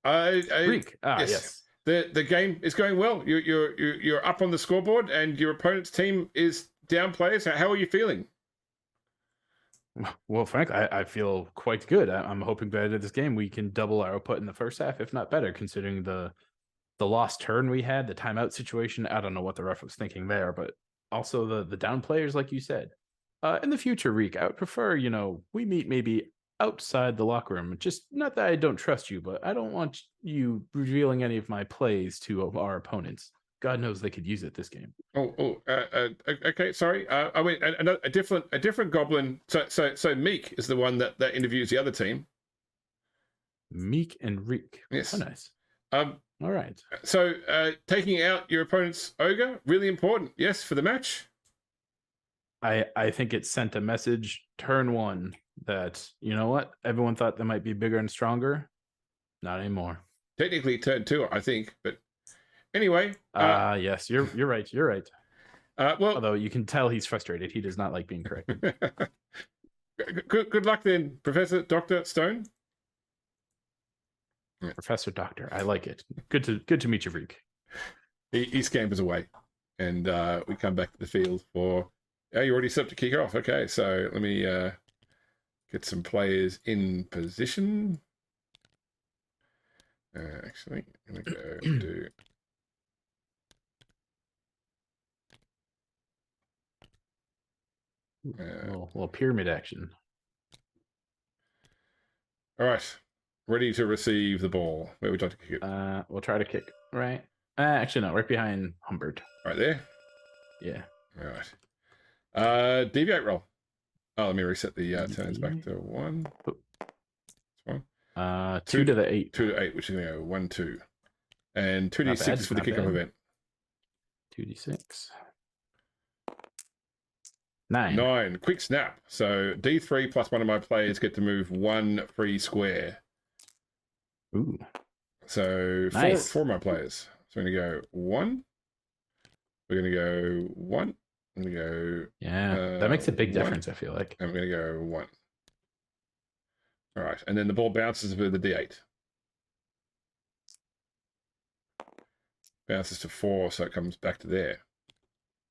Rick. Yes. The game is going well. You're up on the scoreboard, and your opponent's team is down players. How are you feeling? Well, Frank, I feel quite good. I'm hoping by the end of this game we can double our output in the first half, if not better, considering the lost turn we had, the timeout situation. I don't know what the ref was thinking there, but also the down players, like you said. In the future, Reek, I would prefer, we meet maybe outside the locker room. Just not that I don't trust you, but I don't want you revealing any of my plays to our opponents. God knows they could use it this game. Okay, sorry. I mean, a different goblin. So Meek is the one that interviews the other team. Meek and Reek. Yes. Oh, nice. All right. So taking out your opponent's ogre, really important. Yes, for the match. I think it sent a message turn 1 that, you know what? Everyone thought they might be bigger and stronger. Not anymore. Technically turn 2, I think, but anyway. Yes, you're right. You're right. Well, although you can tell he's frustrated. He does not like being corrected. Good luck then, Professor Dr. Stone. Professor Doctor, I like it. Good to meet you, Reek. He scampers away, and we come back to the field for. Oh, you already set up to kick off. Okay, so let me get some players in position. Actually, I'm gonna go do. Little pyramid action. All right. Ready to receive the ball. Where would you like to kick it? We'll try to kick right. Actually, no, right behind Humbert. Right there. Yeah. All right. Deviate roll. Oh, let me reset the turns back to 1. That's 1. 2 to the 8. 2 to 8, which is going to go 1, 2. And 2d6 for the kickoff event. 2d6. 9. 9. Quick snap. So D3 plus one of my players get to move 1 free square. Ooh. So nice. four of my players. So we're going to go 1. We're going to go 1. I'm going to go... Yeah, that makes a big difference, I feel like. I'm going to go 1. All right. And then the ball bounces with the D8. Bounces to 4, so it comes back to there.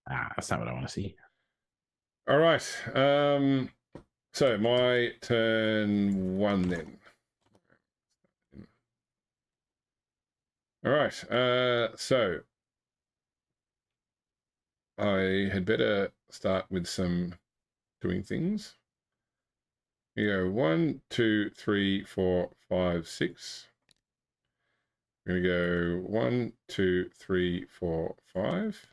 That's not what I want to see. All right. So my turn 1 then. All right. So I had better start with some doing things. You go 1, 2, 3, 4, 5, 6. We're going to go 1, 2, 3, 4, 5.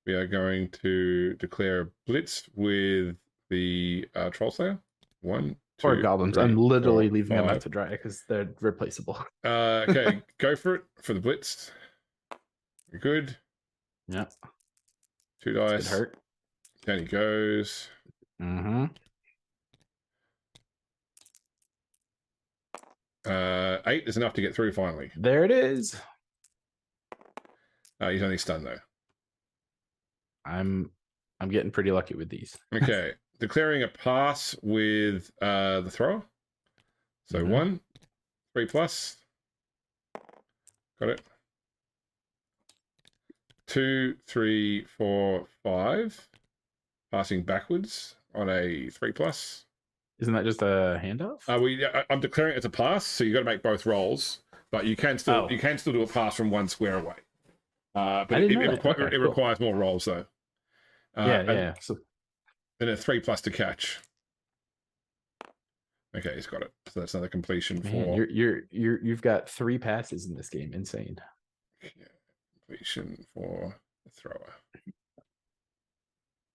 We are going to declare a blitz with the Troll Slayer. 1, 2, or goblins. 3, I'm literally 4, leaving 5. them out to dry because they're replaceable. Okay, go for it for the blitz. You're good. Yeah. 2 dice. It hurt. Down he goes. Mm-hmm. 8 is enough to get through finally. There it is. He's only stunned though. I'm getting pretty lucky with these. Okay, declaring a pass with the thrower. So 1, 3 plus. Got it. 2, 3, 4, 5. Passing backwards on a 3 plus. Isn't that just a handoff? I'm declaring it as a pass, so you got to make both rolls, but you can still do a pass from 1 square away. But it requires more rolls though. Yeah. So then a 3 plus to catch. Okay, he's got it. So that's another completion for. You've got 3 passes in this game. Insane. Yeah, completion for the thrower.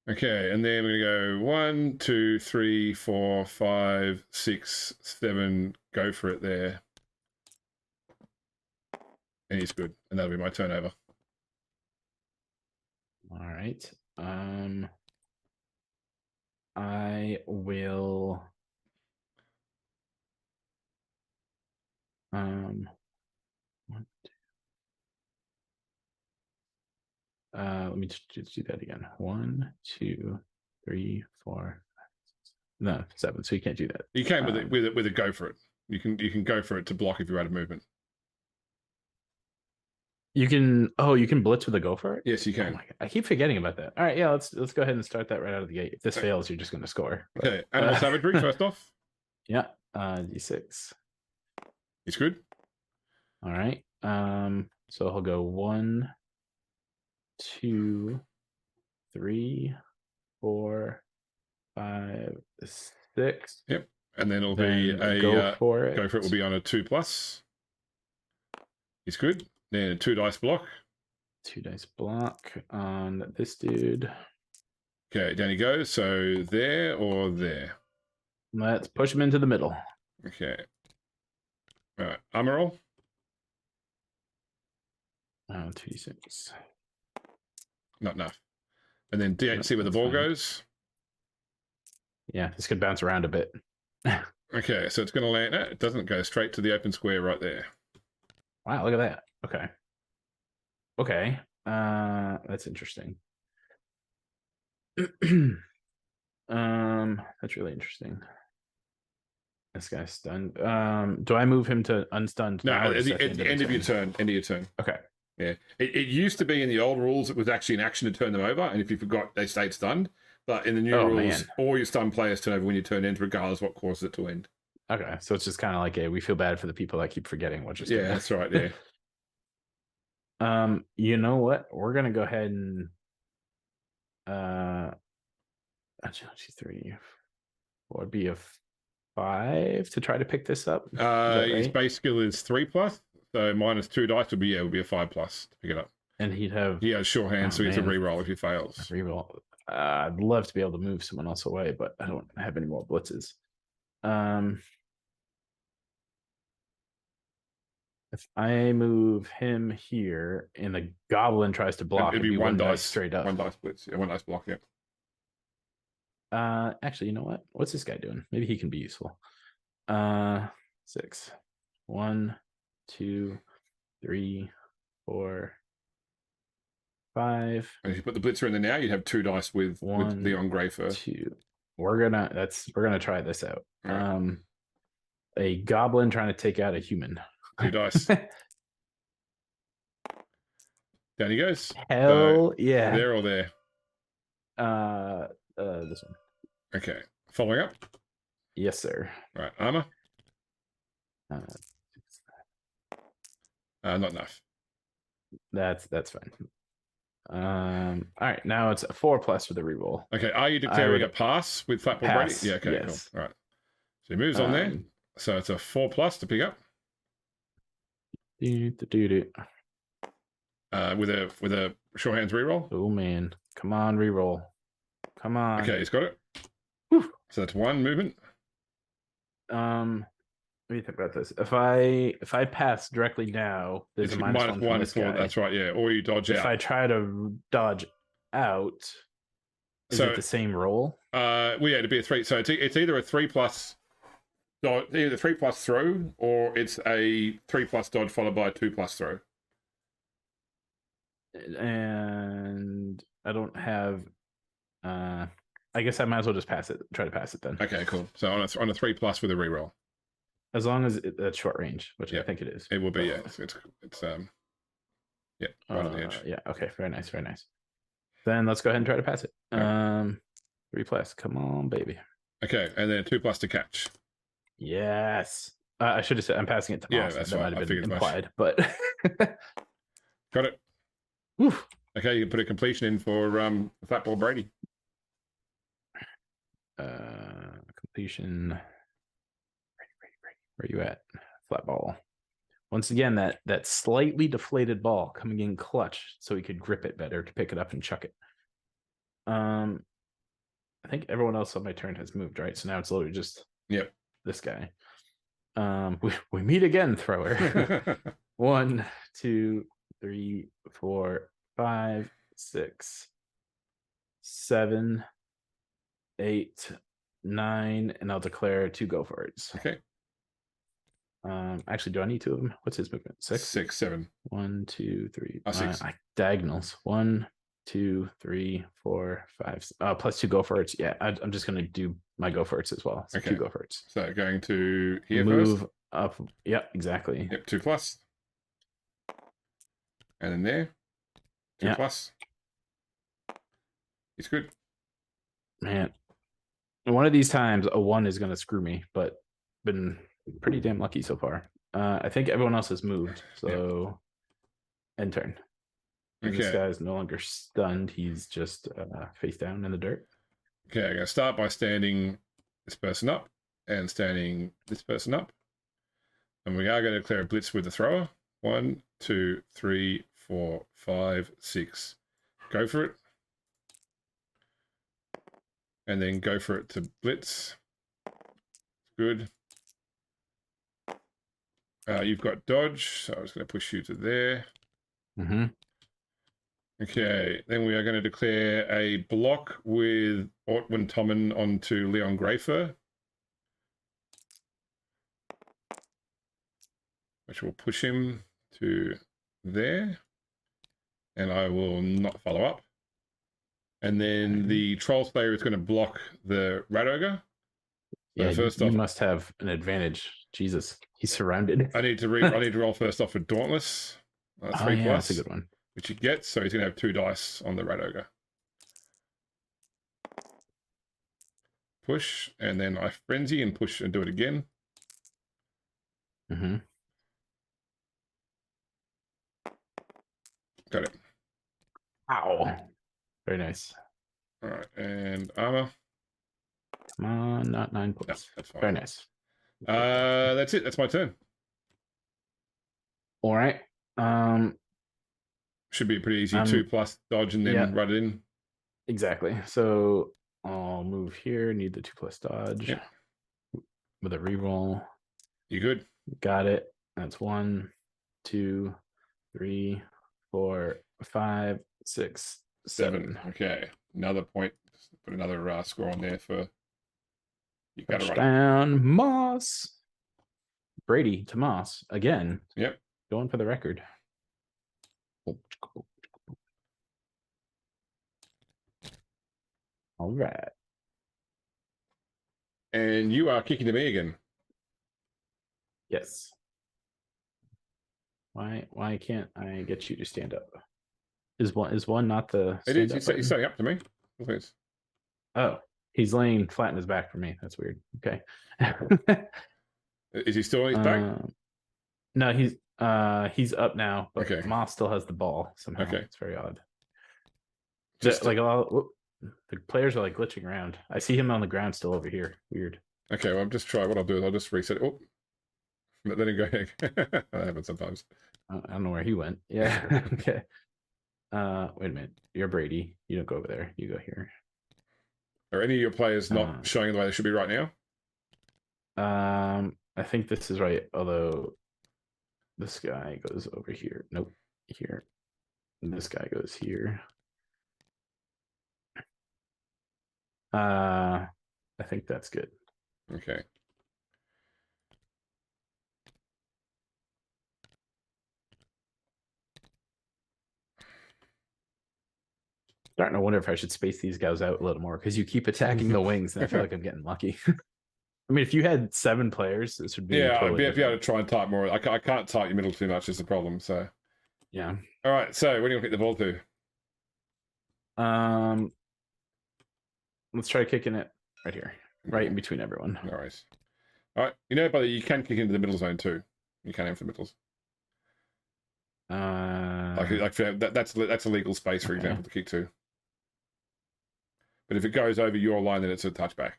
Okay, and then we're going to go 1, 2, 3, 4, 5, 6, 7. Go for it there. And he's good. And that'll be my turnover. All right. I will. Let me just do that again. 1, 2, 3, 4. No, 7. So you can't do that. You can with a go for it. You can go for it to block if you're out of movement. You can blitz with a go for it? Yes, you can. Oh I keep forgetting about that. All right, yeah, let's go ahead and start that right out of the gate. If this fails, you're just going to score. Okay, animal savagery first off. Yeah, D6. It's good. All right. So he'll go 1, 2, 3, 4, 5, 6. Yep. And then it'll be a go for it. Go for it will be on a 2 plus. He's good. Then a 2 dice block. 2 dice block on this dude. Okay, down he goes. So there or there. Let's push him into the middle. Okay. All right. Armor roll. 2d6. Not enough. And then D8, see where the ball goes. Yeah, this could bounce around a bit. Okay, so it's going to land. It doesn't go straight to the open square right there. Wow, look at that. Okay. That's interesting. That's really interesting. This guy's stunned. Do I move him to unstunned? No, at the end of your turn. End of your turn. Okay. Yeah. It used to be in the old rules, it was actually an action to turn them over, and if you forgot, they stayed stunned. But in the new rules, all your stunned players turn over when you turn ends, regardless what causes it to end. Okay, so it's just kind of like we feel bad for the people that keep forgetting what just. Yeah, that's right. Yeah. You know what? We're gonna go ahead and actually 3, 4 would be a 5 to try to pick this up. Is His right? base skill is 3+, so minus 2 dice would be a 5+ to pick it up. And he'd have He has sure hands, so he has to man. reroll if he fails. Reroll. I'd love to be able to move someone else away, but I don't have any more blitzes. If I move him here and the goblin tries to block, It'd be one dice straight up. 1 dice blitz. Yeah, 1 dice block, yeah. Actually, you know what? What's this guy doing? Maybe he can be useful. 6. 1, 2, 3, 4, 5. And if you put the blitzer in there now, you'd have 2 dice with Leon Greyfur. 2. We're gonna try this out. Right. A goblin trying to take out a human. 2 dice. Down he goes. Hell yeah. There or there. This one. Okay. Following up. Yes, sir. Right. Armor. Not enough. That's fine. All right, now it's a 4+ for the reroll. Okay, are you declaring a pass with Flatball Brady? Yeah, okay, yes. Cool. All right. So he moves on there. So it's a 4+ to pick up. With a short hands reroll. Oh man, come on, reroll. Come on. Okay, he's got it. Whew. So that's 1 movement. Let me think about this. If I pass directly now, there's it's a -1 for that's right, yeah. Or you dodge out. If I try to dodge out, is it the same roll? Well, yeah, it'd be a 3. So it's either a 3+, either 3+ throw, or it's a 3+ dodge followed by a 2+ throw. And I don't have. I guess I might as well just pass it. Try to pass it then. Okay, cool. So on a 3+ with a reroll. As long as that's short range, which I think it is. It will be, yeah. It's yeah, right on the edge. Yeah, okay, very nice, very nice. Then let's go ahead and try to pass it. Right. 3+, come on, baby. Okay, and then 2+ to catch. Yes. I should have said I'm passing it to Moss. Yeah, that's that right. might have been implied, but got it. Oof. Okay, you can put a completion in for Flatball Brady. Completion. Where are you at? Flat ball. Once again, that slightly deflated ball coming in clutch, so he could grip it better to pick it up and chuck it. I think everyone else on my turn has moved, right? So now it's literally just this guy. We meet again, thrower. 1, 2, 3, 4, 5, 6, 7, 8, 9, and I'll declare 2 go for it. Okay. Actually, do I need 2 of them? What's his movement? 6? 6, 7. 1, 2, 3. 6. Diagonals. 1, 2, 3, 4, 5. Plus 2 go for it. Yeah, I'm just gonna do my go for it as well. So 2 go for it. So going to here move first. Up. Yep, exactly. Yep, 2+. And then there. 2+. He's good. Man. One of these times a 1 is gonna screw me, but been pretty damn lucky so far. I think everyone else has moved, so end turn. And this guy's no longer stunned. He's just face down in the dirt. Okay, I'm going to start by standing this person up and standing this person up. And we are going to declare a blitz with the thrower. 1, 2, 3, 4, 5, 6. Go for it. And then go for it to blitz. Good. You've got dodge, so I was going to push you to there. Mm-hmm. Okay, then we are going to declare a block with Ortwin Tommen onto Leon Greyfur, which will push him to there, and I will not follow up. And then the Troll Slayer is going to block the Rat Ogre. Yeah, first off, must have an advantage. Jesus, he's surrounded. I need to roll first off with Dauntless. 3+. Yeah, that's a good one. Which he gets, so he's going to have 2 dice on the Rat Ogre. Push, and then I frenzy and push and do it again. Mm-hmm. Got it. Ow. Very nice. All right, and armor. Come on, not 9 No, points. that's fine. Very nice. That's it. That's my turn. All right. Should be pretty easy. 2+ dodge and then yeah. run it in. Exactly. So I'll move here. Need the 2+ dodge. Yep. With a reroll. You good? Got it. That's 1, 2, 3, 4, 5, 6, 7. Okay. Another point. Put another score on there for you. Got to run it. Touchdown, Moss. Brady to Moss again. Yep. Going for the record. All right. And you are kicking to me again. Yes. Why can't I get you to stand up? Is one not the It is. He's standing up to me. Oh, he's laying flat in his back for me. That's weird. Okay. Is he still on his back? No, he's up now, but Okay. Moss still has the ball somehow. Okay. It's very odd. Just like a lot. The players are like glitching around. I see him on the ground still over here. Weird. Okay, well, I'm just trying. What I'll do is I'll just reset it. Oh, let him go. That happens sometimes. I don't know where he went. Yeah. Okay. Wait a minute. You're Brady. You don't go over there. You go here. Are any of your players not showing the way they should be right now? I think this is right. Although this guy goes over here. Nope. Here. And this guy goes here. I think that's good. Okay. Starting to wonder if I should space these guys out a little more because you keep attacking the wings, and I feel like I'm getting lucky. I mean, if you had 7 players, this would be I'd be able to try and type more. I can't type your middle too much is the problem. So yeah. All right. So where do you want to kick the ball to? Let's try kicking it right here, right in between everyone. No worries. All right. You know, buddy, you can kick into the middle zone too. You can aim for the middles. That's a legal space, for example, to kick to. But if it goes over your line, then it's a touchback.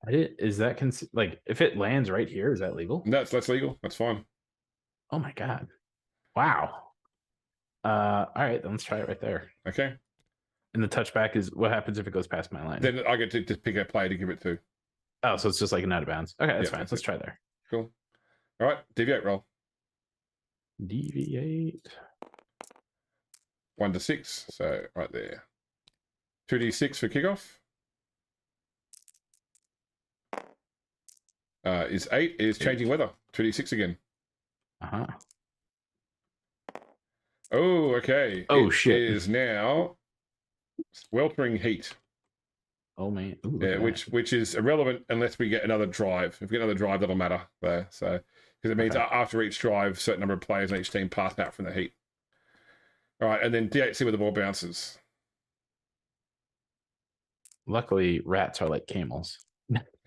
Is that like if it lands right here, is that legal? No, that's legal. That's fine. Oh my god! Wow. All right, then let's try it right there. Okay. And the touchback is what happens if it goes past my line. Then I get to pick a player to give it to. Oh, so it's just like an out of bounds. Okay, that's fine. Let's try there. Cool. All right, deviate roll. Deviate. 1 to 6, so right there. 2d6 for kickoff. Is 8 is changing weather. 2d6 again. Oh, okay. Oh shit! It is now sweltering heat. Oh man. Ooh, yeah, which is irrelevant unless we get another drive. If we get another drive, that'll matter there. So because it means after each drive, a certain number of players on each team pass out from the heat. All right, and then D8C where the ball bounces. Luckily, rats are like camels.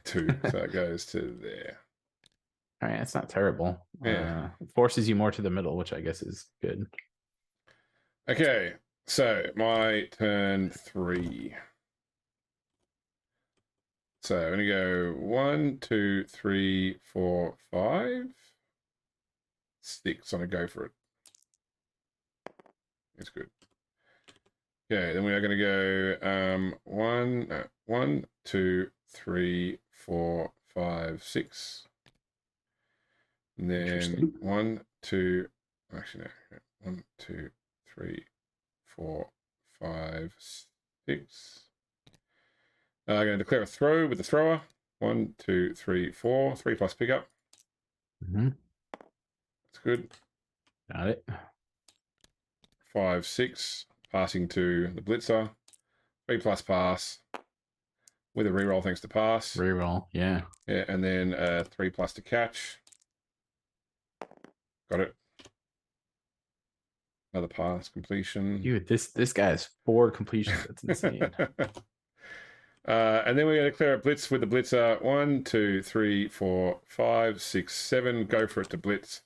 2, so it goes to there. All right, that's not terrible. Yeah, it forces you more to the middle, which I guess is good. Okay, so my turn 3. So I'm gonna go 1, 2, 3, 4, 5, 6. I'm gonna go for it. It's good. Okay, then we are gonna go 1, 2, 3, 4, 5, 6. And then 1, 2, actually no. 1, 2, 3, 4, 5, 6. I'm going to declare a throw with the thrower. 1, 2, 3, 4. 3 plus pickup. That's good. Got it. 5, 6. Passing to the blitzer. 3 plus pass. With a reroll thanks to pass. Reroll, yeah. Yeah, and then 3 plus to catch. Got it. Another pass completion. Dude, this guy has 4 completions. That's insane. And then we're going to declare a blitz with the blitzer. 1, 2, 3, 4, 5, 6, 7. Go for it to blitz.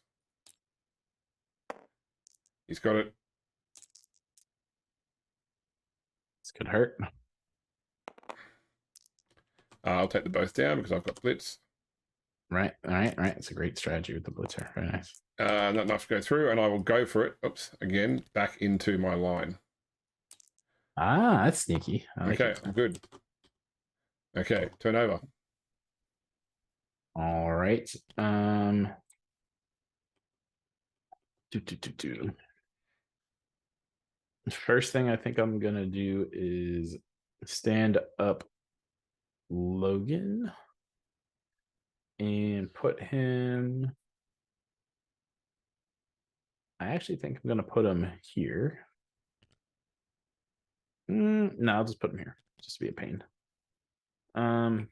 He's got it. This could hurt. I'll take the both down because I've got blitz. Right. All right. All right. It's a great strategy with the blitzer. Very nice. Not enough to go through, and I will go for it. Oops, again, back into my line. Ah, that's sneaky. I like Okay, it. I'm good. Okay, turn over. All right. Do. First thing I think I'm gonna do is stand up Logan and put him. I actually think I'm gonna put him here. No, I'll just put him here, just to be a pain. I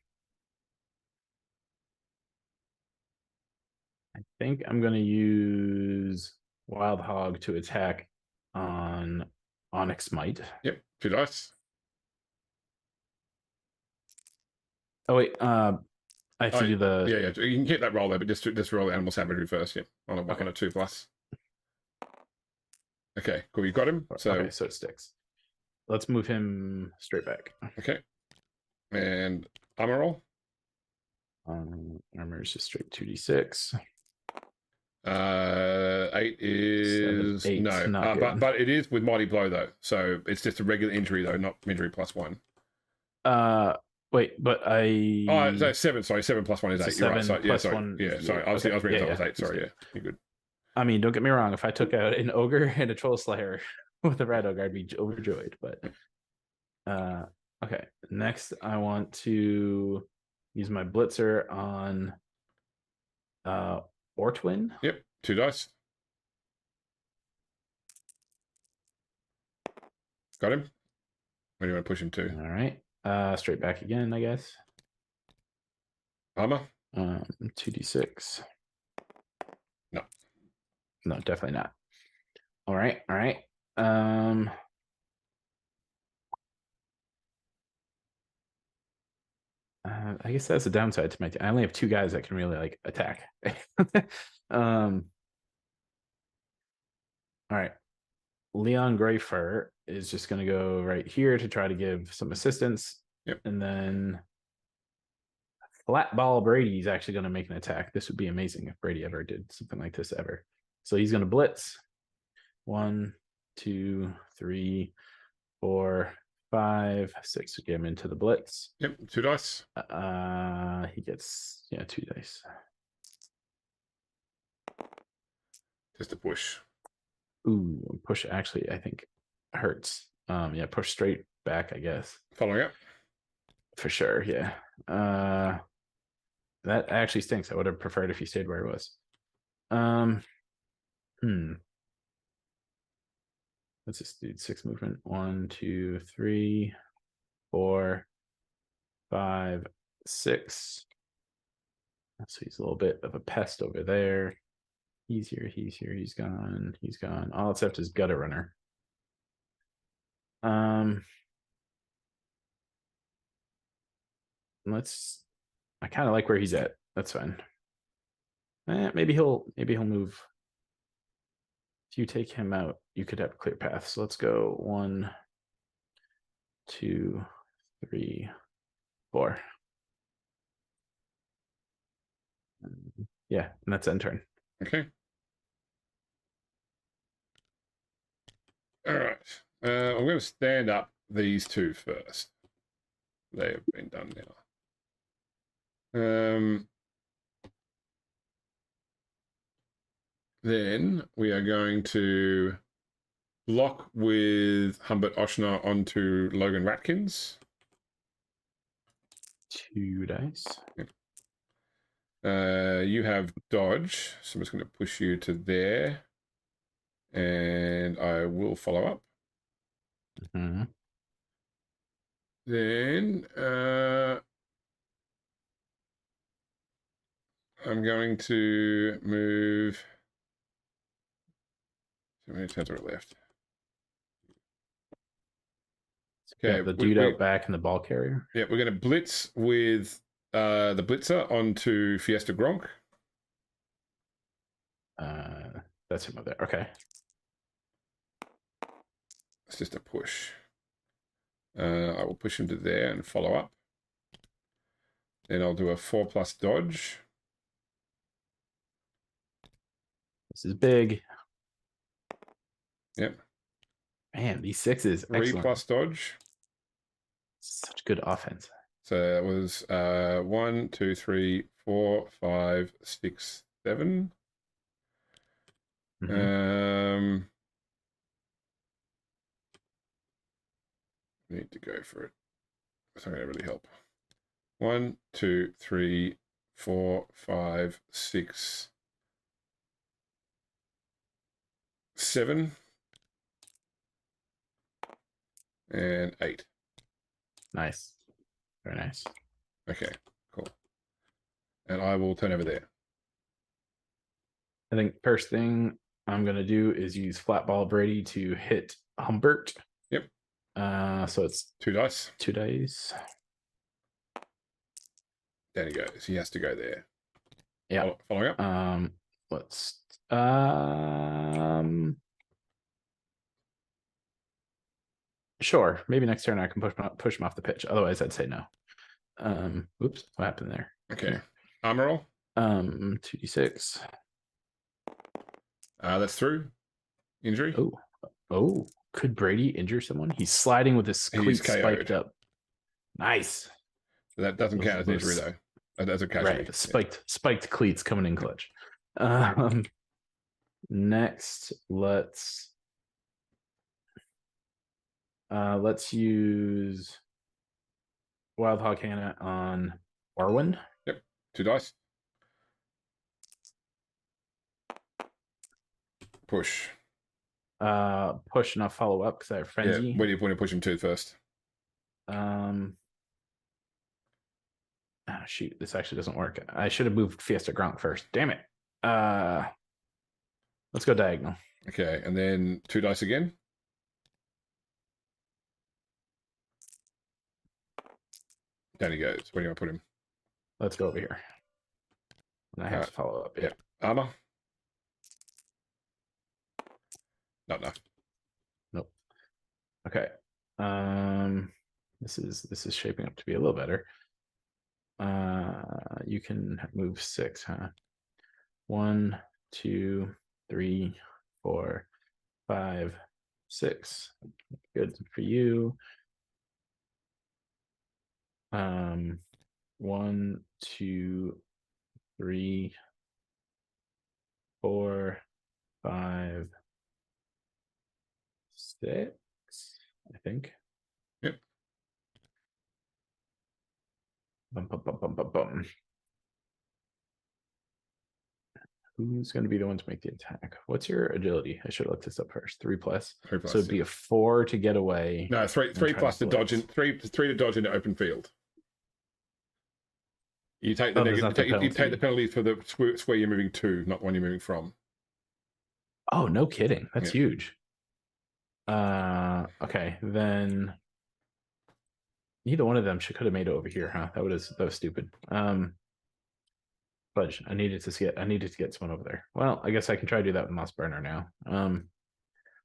think I'm gonna use Wild Hog to attack on Onyx Might. Yep, 2 dice. Oh wait, I have to do the. Yeah. You can keep that roll there, but just roll the animal savagery first. Yeah, on a 2+. Okay, cool. You got him. So okay, so it sticks. Let's move him straight back. Okay, and armor roll. Armor is just straight 2d6. 8 is 7, 8, no, but it is with mighty blow though, so it's just a regular injury though, not injury +1. Wait, but so 7. Sorry, 7 + 1 is 8. You're right. So, yeah, sorry. 1, yeah, sorry. I was reading that was 8. Sorry, yeah, you're good. I mean, don't get me wrong. If I took out an ogre and a troll slayer with a red ogre, I'd be overjoyed. But okay. Next, I want to use my blitzer on Ortwin. Yep, 2 dice. Got him. Where do you want to push him to? All right. Straight back again, I guess. Armor? 2d6. No. No, definitely not. All right. I guess that's a downside to my team. I only have 2 guys that can really like attack. All right. Leon Greyfur is just going to go right here to try to give some assistance. Yep. And then Flatball Brady is actually going to make an attack. This would be amazing if Brady ever did something like this ever. So he's going to blitz. 1, 2, 3, 4, 5, 6 to get him into the blitz. Yep, 2 dice. He gets 2 dice. Just a push. Ooh, push actually I think hurts. Push straight back, I guess. Following up. For sure, yeah. That actually stinks. I would have preferred if he stayed where he was. Let's just do 6 movement. 1, 2, 3, 4, 5, 6. So he's a little bit of a pest over there. He's here. He's gone. All that's left is Gutter Runner. I kind of like where he's at. That's fine. Maybe he'll move. If you take him out, you could have a clear path. So let's go 1, 2, 3, 4. Yeah, and that's end turn. Okay. All right. I'm going to stand up these 2 first. They have been done now. Then we are going to block with Humbert Oshner onto Logan Ratkins. 2 dice. You have dodge, so I'm just going to push you to there, and I will follow up. Mm-hmm. Then I'm going to move. How many turns are left? Okay, the dude out back and the ball carrier. Yeah, we're going to blitz with the blitzer onto Fiesta Gronk. That's him over there. Okay. It's just a push. I will push him to there and follow up. Then I'll do a 4+ dodge. This is big. Yep. Man, these sixes. 3 Excellent. plus dodge. Such good offense. So it was 1, 2, 3, 4, 5, 6, 7. Need to go for it. It's not going to really help. 1, 2, 3, 4, 5, 6, 7, and 8. Nice. Very nice. Okay, cool. And I will turn over there. I think first thing I'm going to do is use Flatball Brady to hit Humbert. Yep. So it's 2 dice. 2 dice. Down he goes. He has to go there. Yeah. Following up. Let's sure. Maybe next turn I can push him off the pitch. Otherwise, I'd say no. Oops, what happened there? Okay. Armor roll. 2d6. That's through. Injury. Oh, could Brady injure someone? He's sliding with his cleats spiked up. Nice. So that doesn't count as an injury though. That's a casualty. Right. Spiked cleats coming in clutch. Next, let's use Wild Hog Hannah on Orwin. Yep. 2 dice. Push. Push and I'll follow up because I have frenzy. Yeah. Where do you want to push him to first? Shoot, this actually doesn't work. I should have moved Fiesta Gronk first. Damn it. Let's go diagonal. Okay, and then 2 dice again. Down he goes. Where do you want to put him? Let's go over here. And I have to follow up. Yep. Armor. Not enough. Nope. Okay. This is shaping up to be a little better. You can move 6, huh? 1, 2, 3, 4, 5, 6. Good for you. 1, 2, 3, 4, 5, 6. I think. Yep. Bum. Who's going to be the one to make the attack? What's your agility? I should have looked this up first. 3+. 3+. So it'd be a 4 to get away. No, 3 plus to dodge in 3 to dodge into open field. You take the you take the penalty for the square you're moving to, not the one you're moving from. Oh, no kidding. That's huge. Okay, then neither one of them could have made it over here, huh? That was stupid. Fudge. I needed to get someone over there. Well, I guess I can try to do that with Moss Burner now.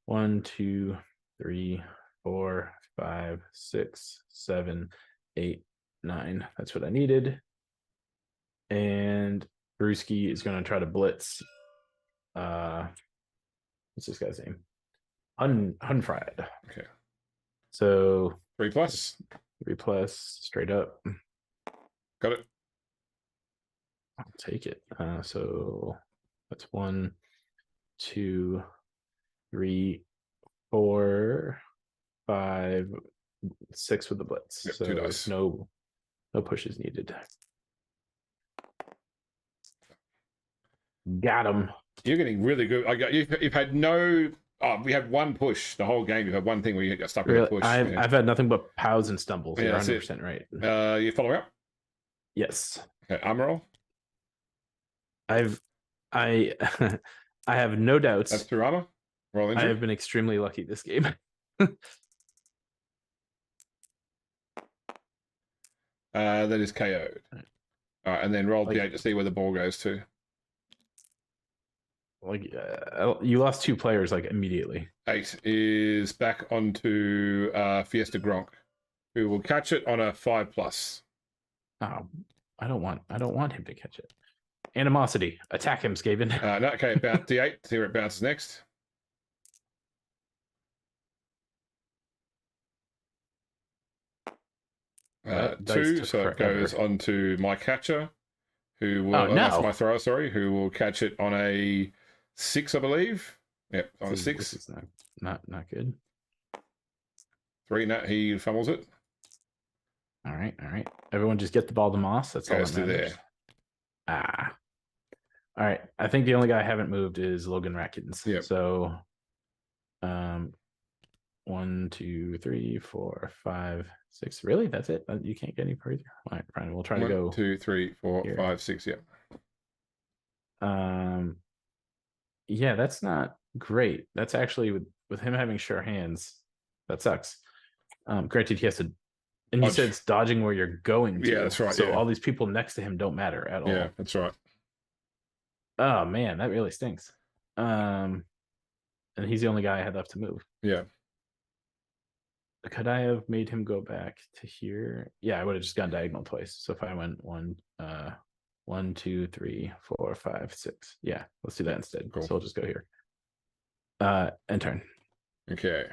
1, 2, 3, 4, 5, 6, 7, 8, 9. That's what I needed. And Brewski is going to try to blitz. What's this guy's name? Unfried. Okay. So 3+. 3+, straight up. Got it. I'll take it. So that's 1, 2, 3, 4, 5, 6 with the blitz. Yep, so 2 dice. No pushes needed. Got him. You're getting really good. You've had no. Oh, we had 1 push the whole game. You had 1 thing where you got stuck with a push. I've had nothing but pows and stumbles. Yeah, you're 100% right. You follow up? Yes. Okay, armor roll. I have no doubts. That's through armor. Roll injury. I have been extremely lucky this game. That is KO'd. All right, and then roll D8 to see where the ball goes to. You lost 2 players immediately. 8 is back onto Fiesta Gronk, who will catch it on a 5+. Oh, I don't want him to catch it. Animosity. Attack him, Skaven. No, okay, about D8. See where it bounces next. That dice 2, took so it forever. goes on to my catcher, who will. Oh, no. That's my thrower. Sorry, who will catch it on a 6, I believe. Yep, on a 6. This is not good. 3. No, he fumbles it. All right. Everyone, just get the ball to Moss. That's all Goes that to matters. there. Ah. All right. I think the only guy I haven't moved is Logan Ratkins. Yep. So, 1, 2, 3, 4, 5, 6. Really? That's it? You can't get any further. All right, fine. We'll try to go. 1, 2, 3, 4, here. 5, 6. Yep. Yeah, that's not great. That's actually with him having sure hands. That sucks. Granted, he has to. And you Dodge. said it's dodging where you're going to. Yeah, that's right. So yeah. all these people next to him don't matter at all. Yeah, that's right. Oh man, that really stinks. And he's the only guy I had left to move. Yeah. Could I have made him go back to here? Yeah, I would have just gone diagonal twice. So if I went 1, 2, 3, 4, 5, 6. Yeah, let's do that instead. Cool. So I'll just go here. And turn. Okay.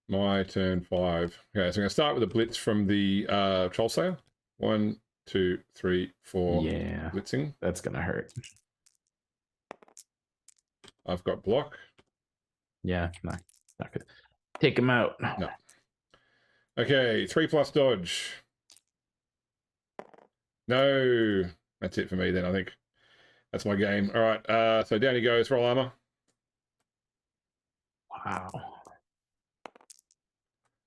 My turn 5. Okay, so I'm going to start with a blitz from the Troll Slayer. 1, 2, 3, 4. Yeah, blitzing. That's gonna hurt. I've got block. Yeah, not good. Take him out. No. Okay, 3+ dodge. No. That's it for me then, I think. That's my game. All right, so down he goes, roll armor. Wow.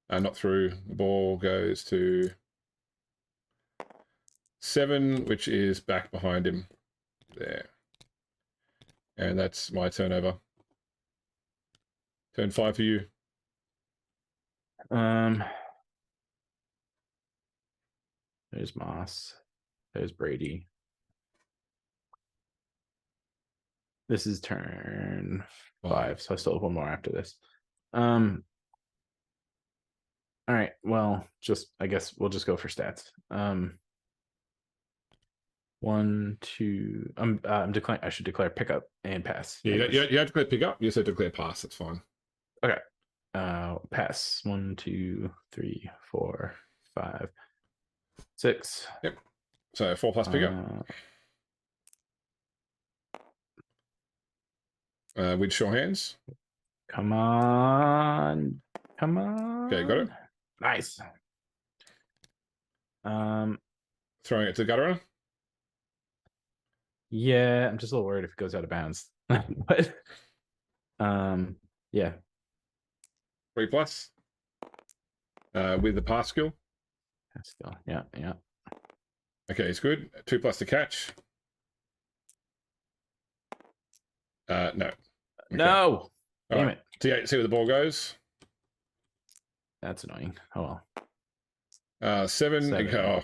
Not through. The ball goes to 7, which is back behind him. There. And that's my turnover. Turn 5 for you. There's Moss. There's Brady. This is turn 5, so I still have one more after this. All right. Well, I guess we'll just go for stats. 1, 2. I'm declaring. I should declare pickup and pass. Yeah, you have to declare pick up. You just have to declare pass. That's fine. Okay. Pass. 1, 2, 3, 4, 5, 6. Yep. So 4+ pickup. With sure hands. Come on. Okay, got it. Nice. Throwing it to the gutter runner. Yeah, I'm just a little worried if it goes out of bounds. But yeah. 3+. With the pass skill. Still, yeah. Okay, it's good. 2+ to catch. No. Okay. No. Damn it. D8, see where the ball goes. That's annoying. Oh well. 7. 7.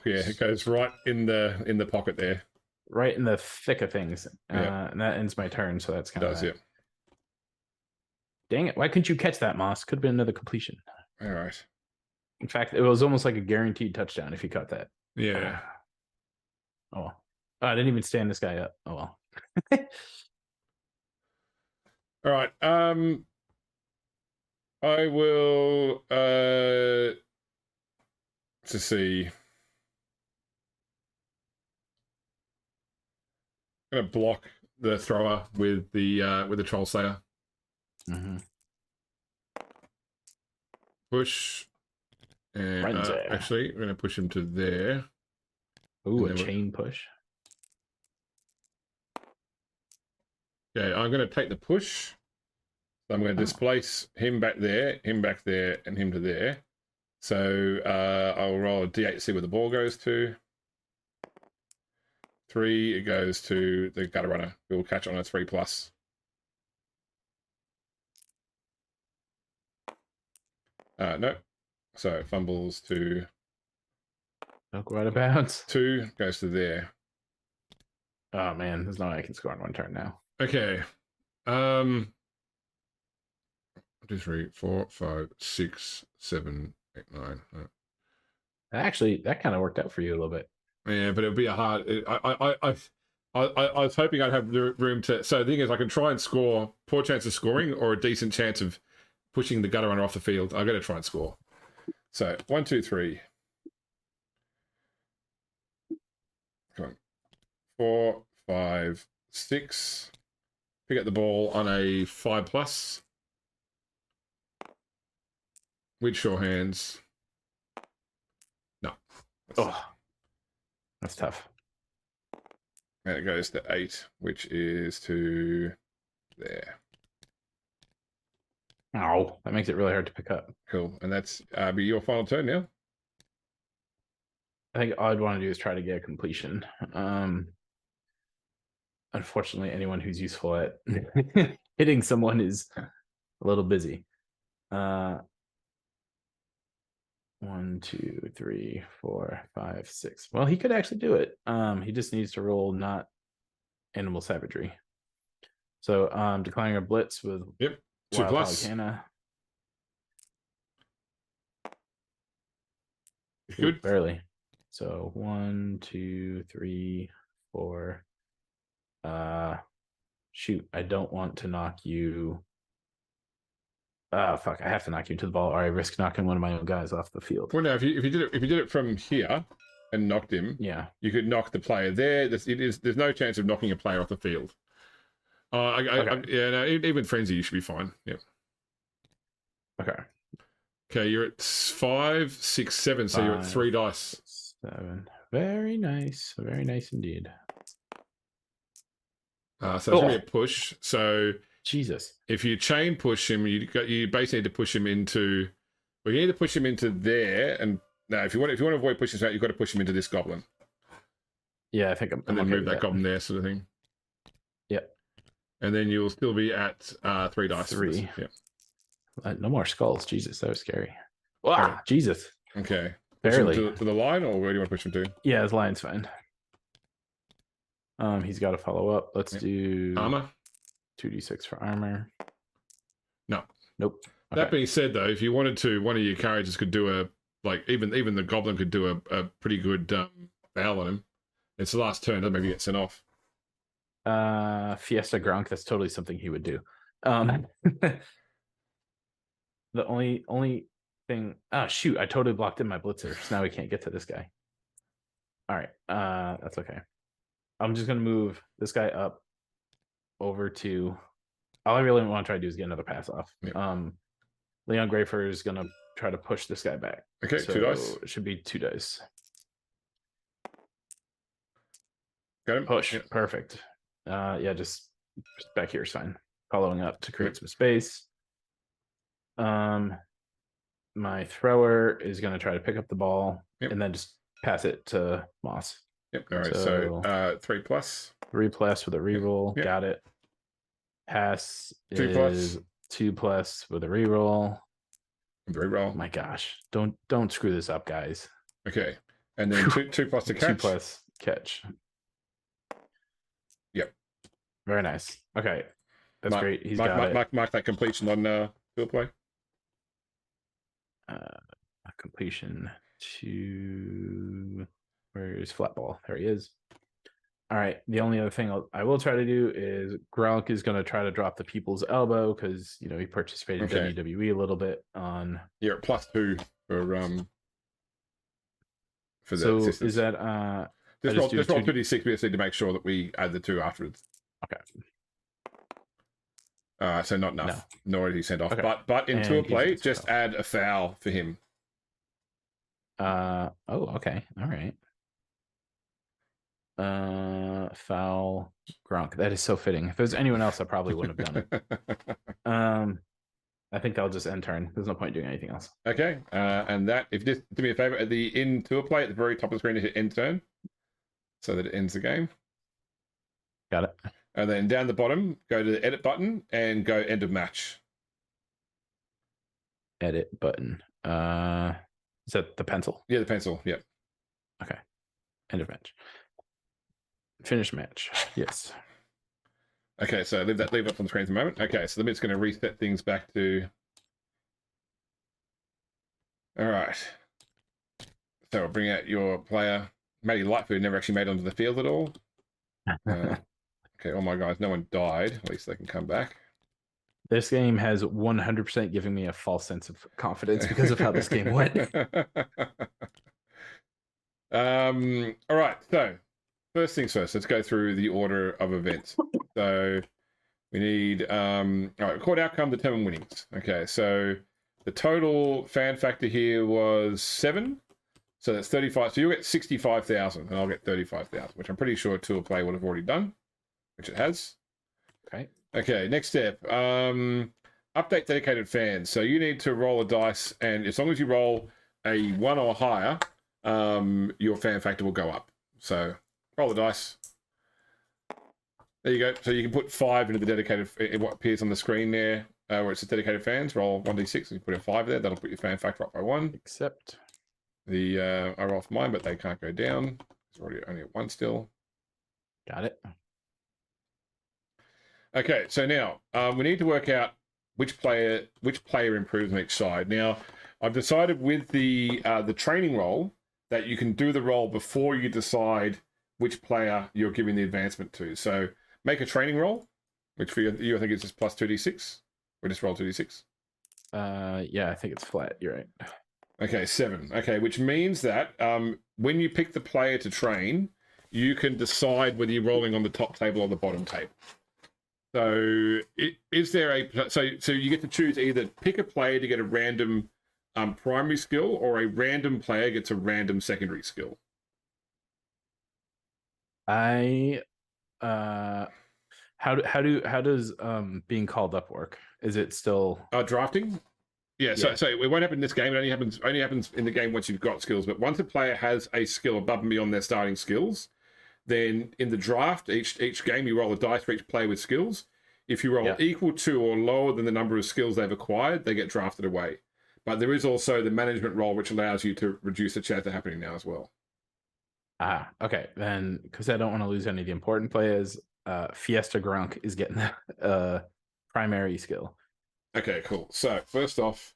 It goes right in the pocket there. Right in the thick of things. Yeah. And that ends my turn, so that's kind of. Does, yeah. Dang it! Why couldn't you catch that, Moss? Could have been another completion. All right. In fact, it was almost like a guaranteed touchdown if you caught that. Yeah. Oh well. Oh, I didn't even stand this guy up. Oh well. All right. I will to see. I'm gonna block the thrower with the Troll Slayer. Mm-hmm. Push. And actually, we're gonna push him to there. Ooh, a chain push. Okay, I'm gonna take the push. So I'm going to displace him back there, and him to there. So I'll roll a D8 to see where the ball goes to. 3, it goes to the gutter runner. We'll catch on a 3+. No. So it fumbles to. Don't go out of bounds. 2 goes to there. Oh man, there's no way I can score on one turn now. Okay. 1, 2, 3, 4, 5, 6, 7, 8, 9. Actually, that kind of worked out for you a little bit. Yeah, but it would be a hard. I was hoping I'd have the room to. So the thing is, I can try and score. Poor chance of scoring, or a decent chance of pushing the gutter runner off the field. I've got to try and score. So 1, 2, 3. Come on. 4, 5, 6. Pick up the ball on a 5+. With sure hands. No. That's tough. And it goes to 8, which is to there. Oh, that makes it really hard to pick up. Cool. And that's be your final turn now. I think all I'd want to do is try to get a completion. Unfortunately, anyone who's useful at hitting someone is a little busy. 1, 2, 3, 4, 5, 6. Well, he could actually do it. He just needs to roll not animal savagery. So declaring a blitz with 2+. Polycana. Good. Ooh, barely. So 1, 2, 3, 4. Shoot, I don't want to knock you. Fuck, I have to knock you into the ball, or I risk knocking one of my own guys off the field. Well, no, if you did it from here and knocked him, Yeah, you could knock the player there. There's no chance of knocking a player off the field. Even frenzy, you should be fine. Yep. Okay, you're at 5, 6, 7, so you're at 3 dice. 7. Very nice indeed. So it's gonna be a push. So Jesus, if you chain push him, you basically need to push him into. Well, you need to push him into there, and now if you want to avoid pushing him out, you've got to push him into this goblin. Yeah, I think I'm. And then okay move that goblin there, sort of thing. Yep. And then you'll still be at 3 dice. 3. Yep. No more skulls. Jesus, that was scary. Wow, Okay. Jesus. Okay. Push Barely. him to the line, or where do you want to push him to? Yeah, his line's fine. He's got to follow up. Let's do armor. 2d6 for armor. No. Nope. Okay. That being said, though, if you wanted to, one of your characters could do even the goblin could do a pretty good foul on him. It's the last turn, doesn't maybe get sent off. Fiesta Gronk, that's totally something he would do. The only thing. Oh shoot! I totally blocked in my blitzer, so now we can't get to this guy. All right, that's okay. I'm just gonna move this guy up over to. All I really want to try to do is get another pass off. Yep. Leon Grafer is gonna try to push this guy back. Okay, so 2 dice. It should be 2 dice. Got him. Push. Yep. Perfect. Yeah, just back here is fine. Following up to create some space. My thrower is going to try to pick up the ball and then just pass it to Moss. Yep. All right. So 3+. 3+ with a reroll. Yep. Got it. Pass 2+. is 2+ with a reroll. Reroll. My gosh, don't screw this up, guys. Okay, and then 2+ to catch. 2+ catch. Yep. Very nice. Okay, that's great. He's got it. Mark that completion on field play. Completion to where is flat ball? There he is. All right. The only other thing I will try to do is Gronk is going to try to drop the people's elbow because he participated in WWE a little bit on. You're at +2 for so that. So is that just roll 2d6. We just need to make sure that we add the 2 afterwards. Okay. So not enough. No. Nor did he send off. Okay. But in tour play, just add a foul for him. Oh, okay. All right. Foul Gronk. That is so fitting. If it was anyone else, I probably wouldn't have done it. I think I'll just end turn. There's no point doing anything else. Okay. And that, if you just do me a favor, at the in tour play at the very top of the screen, hit end turn so that it ends the game. Got it. And then down the bottom, go to the edit button and go end of match. Edit button. Is that the pencil? Yeah, the pencil. Yeah. Okay. End of match. Finish match. Yes. Okay, so leave that on the screen for a moment. Okay, so it's going to reset things back to. All right. So I'll bring out your player Matty Lightfoot never actually made it onto the field at all. Okay, all my guys, no one died. At least they can come back. This game has 100% giving me a false sense of confidence because of how this game went. All right, so first things first, let's go through the order of events. So we need all right, court outcome, determine winnings. Okay, so the total fan factor here was 7. So that's 35. So you'll get 65,000 and I'll get 35,000, which I'm pretty sure Tour Play would have already done, which it has. Okay. Okay, next step. Update dedicated fans. So you need to roll a dice, and as long as you roll a 1 or higher, your fan factor will go up. So roll the dice. There you go. So you can put 5 into the dedicated, what appears on the screen there, where it's a dedicated fans. Roll 1d6, and you put a 5 there. That'll put your fan factor up by 1. Except I roll for mine, but they can't go down. It's already only at 1 still. got it. Okay, so now we need to work out which player improves on each side. Now, I've decided with the training roll that you can do the roll before you decide which player you're giving the advancement to. So make a training roll, which for you I think is just plus 2d6. Or just roll 2d6. Yeah, I think it's flat. You're right. Okay, 7. Okay, which means that when you pick the player to train, you can decide whether you're rolling on the top table or the bottom table. So, is there so you get to choose either pick a player to get a random primary skill, or a random player gets a random secondary skill. How does being called up work? Is it still Drafting? Yeah, Yeah. so it won't happen in this game. It only happens in the game once you've got skills. But once a player has a skill above and beyond their starting skills, then in the draft, each game you roll a dice for each player with skills. If you roll equal to or lower than the number of skills they've acquired, they get drafted away. But there is also the management roll, which allows you to reduce the chance of happening now as well. Okay. Then, because I don't want to lose any of the important players, Fiesta Gronk is getting the primary skill. Okay, cool. So first off,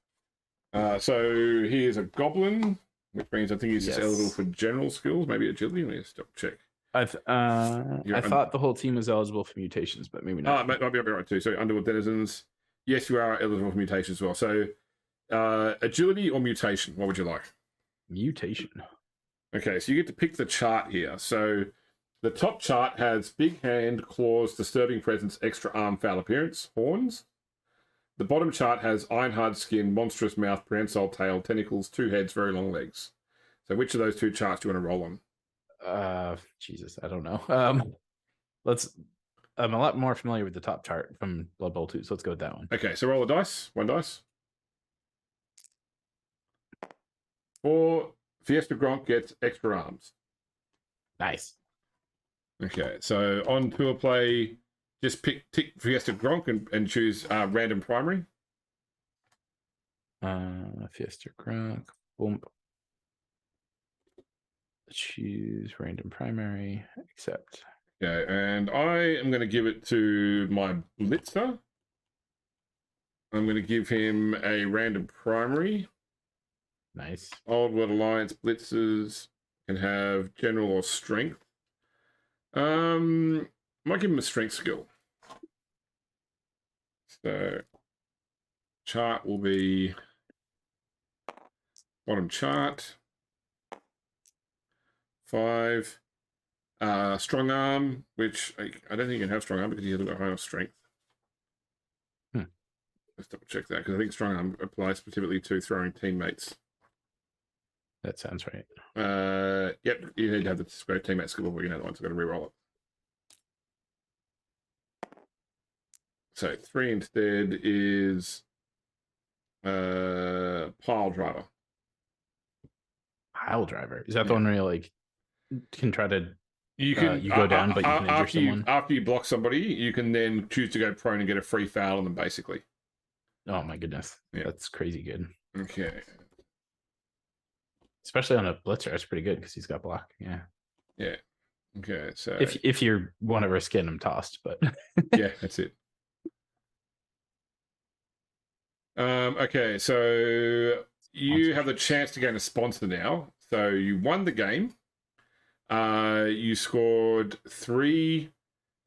so he is a goblin, which means I think he's just eligible for general skills, maybe agility. Let me just double check. I thought the whole team was eligible for mutations, but maybe not. Might be right too. So Underworld Denizens, yes, you are eligible for mutations as well. So agility or mutation, what would you like? Mutation. Okay, so you get to pick the chart here. So the top chart has big hand, claws, disturbing presence, extra arm, foul appearance, horns. The bottom chart has iron-hard skin, monstrous mouth, prehensile tail, tentacles, 2 heads, very long legs. So which of those 2 charts do you want to roll on? Jesus, I don't know. I'm a lot more familiar with the top chart from Blood Bowl 2, so let's go with that one. Okay, so roll a dice. 1 dice. 4. Fiesta Gronk gets extra arms. Nice. Okay, so on Tour Play, just tick Fiesta Gronk and choose random primary. Fiesta Gronk. Boom. Choose random primary. Accept. Okay, and I am going to give it to my Blitzer. I'm going to give him a random primary. Nice. Old World Alliance Blitzers can have general or strength. Might give him a strength skill. So chart will be bottom chart. 5. Strong arm, which I don't think you can have strong arm because he hasn't got high enough strength. Let's double check that because I think strong arm applies specifically to throwing teammates. That sounds right. Yep, you need to have the great teammate skill before you know the one's got to re-roll it. So 3 instead is pile driver. Pile driver. Is that the one where you like can try to you go down, but you can injure someone? After you block somebody, you can then choose to go prone and get a free foul on them, basically. Oh my goodness. Yeah. That's crazy good. Okay. Especially on a blitzer, that's pretty good because he's got block. Yeah. Yeah. Okay. So if you want to risk getting him tossed, but yeah, that's it. Okay, so you have the chance to gain a sponsor now. So you won the game. You scored three,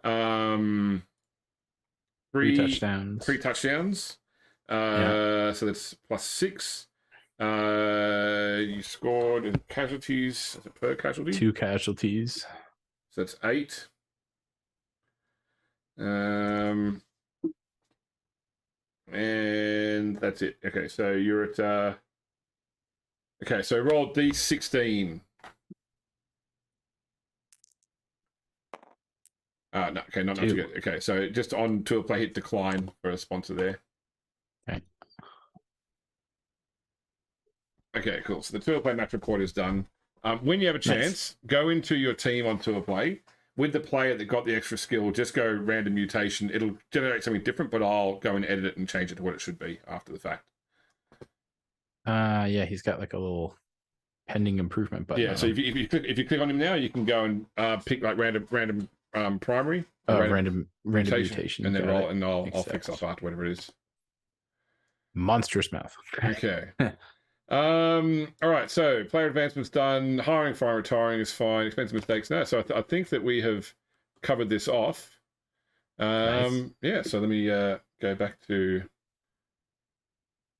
um, Three three, touchdowns. three touchdowns. So that's +6. You scored in casualties. Is it per casualty? 2 casualties. So that's 8. And that's it. Okay, so you're at. Okay, so roll D16. No, okay, not too good. Okay, so just on to a play hit decline for a sponsor there. Okay. Okay, cool. So the tour play match report is done. When you have a chance, go into your team on tour play. With the player that got the extra skill, just go random mutation. It'll generate something different, but I'll go and edit it and change it to what it should be after the fact. Yeah, he's got like a little pending improvement button. Yeah, so if you click on him now, you can go and pick like random primary, random mutation, and then roll, and I'll fix up after whatever it is. Monstrous math. Okay. All right. So player advancement's done. Hiring, firing, retiring is fine. Expensive mistakes. No. So I think that we have covered this off. Nice. Yeah. So let me go back to.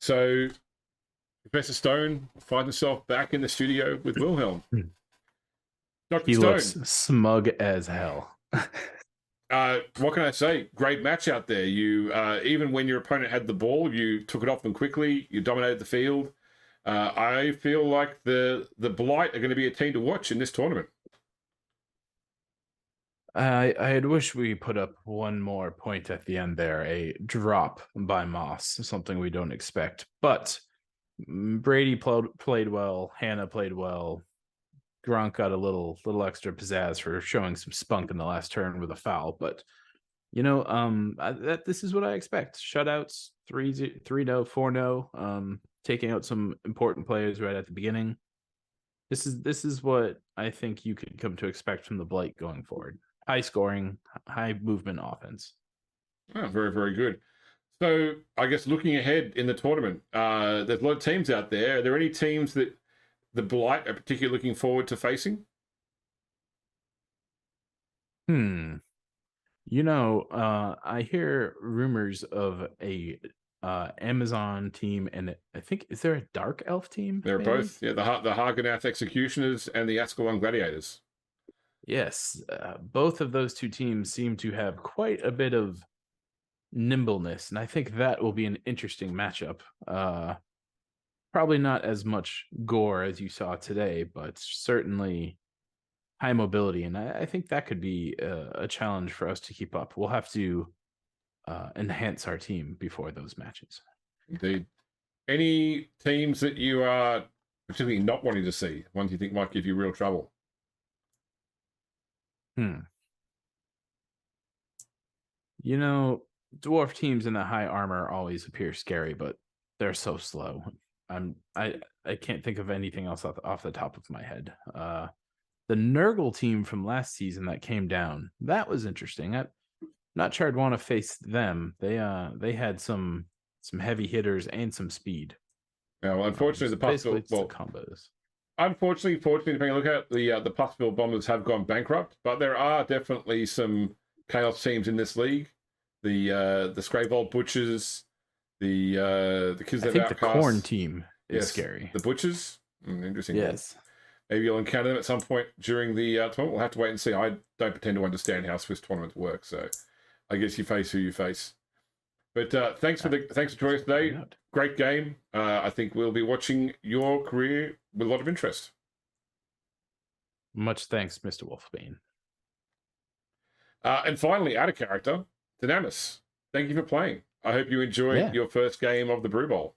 So Professor Stone finds himself back in the studio with Wilhelm. Dr. He Stone looks smug as hell. What can I say? Great match out there. You even when your opponent had the ball, you took it off them quickly. You dominated the field. I feel like the Blight are going to be a team to watch in this tournament. I'd wish we put up one more point at the end there, a drop by Moss, something we don't expect. But Brady played well, Hannah played well. Gronk got a little extra pizzazz for showing some spunk in the last turn with a foul, but this is what I expect. Shutouts, 3-0, 4-0, taking out some important players right at the beginning. This is what I think you could come to expect from the Blight going forward. High scoring, high movement offense. Oh, very, very good. So I guess looking ahead in the tournament, there's a lot of teams out there. Are there any teams that the Blight are particularly looking forward to facing? I hear rumors of a Amazon team, and I think, is there a Dark Elf team? They're both, yeah, the Hagenath Executioners and the Ascalon Gladiators. Yes, both of those two teams seem to have quite a bit of nimbleness, and I think that will be an interesting matchup. Probably not as much gore as you saw today, but certainly high mobility, and I think that could be a challenge for us to keep up. We'll have to enhance our team before those matches. Indeed. Any teams that you are particularly not wanting to see, ones you think might give you real trouble? Dwarf teams in the high armor always appear scary, but they're so slow. I can't think of anything else off the top of my head. The Nurgle team from last season that came down, that was interesting. I'm not sure I'd want to face them. They had some heavy hitters and some speed. Yeah, well, unfortunately, the combos. Unfortunately, depending on look at the Puffsville Bombers have gone bankrupt, but there are definitely some chaos teams in this league. The Scrayvold Butchers, the Kids I think the Corn team is scary. The Butchers, interesting. Yes. Maybe you'll encounter them at some point during the tournament. We'll have to wait and see. I don't pretend to understand how Swiss tournaments work, so I guess you face who you face. But thanks for joining us today. Great game. I think we'll be watching your career with a lot of interest. Much thanks, Mr. Wolfbane. And finally, out of character, Dynamis. Thank you for playing. I hope you enjoyed your first game of the Brew Bowl.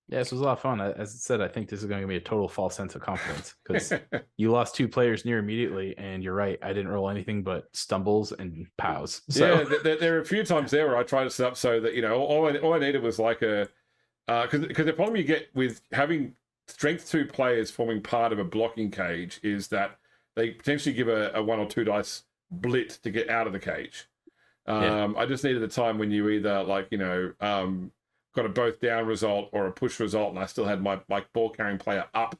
Yeah, this was a lot of fun. As I said, I think this is going to be a total false sense of confidence because you lost 2 players near immediately, and you're right. I didn't roll anything but stumbles and pows. So. Yeah, there are a few times there where I tried to set up so that all I needed was like a because the problem you get with having strength 2 players forming part of a blocking cage is that they potentially give a 1 or 2 dice blit to get out of the cage. I just needed a time when you either got a both down result or a push result, and I still had my ball carrying player up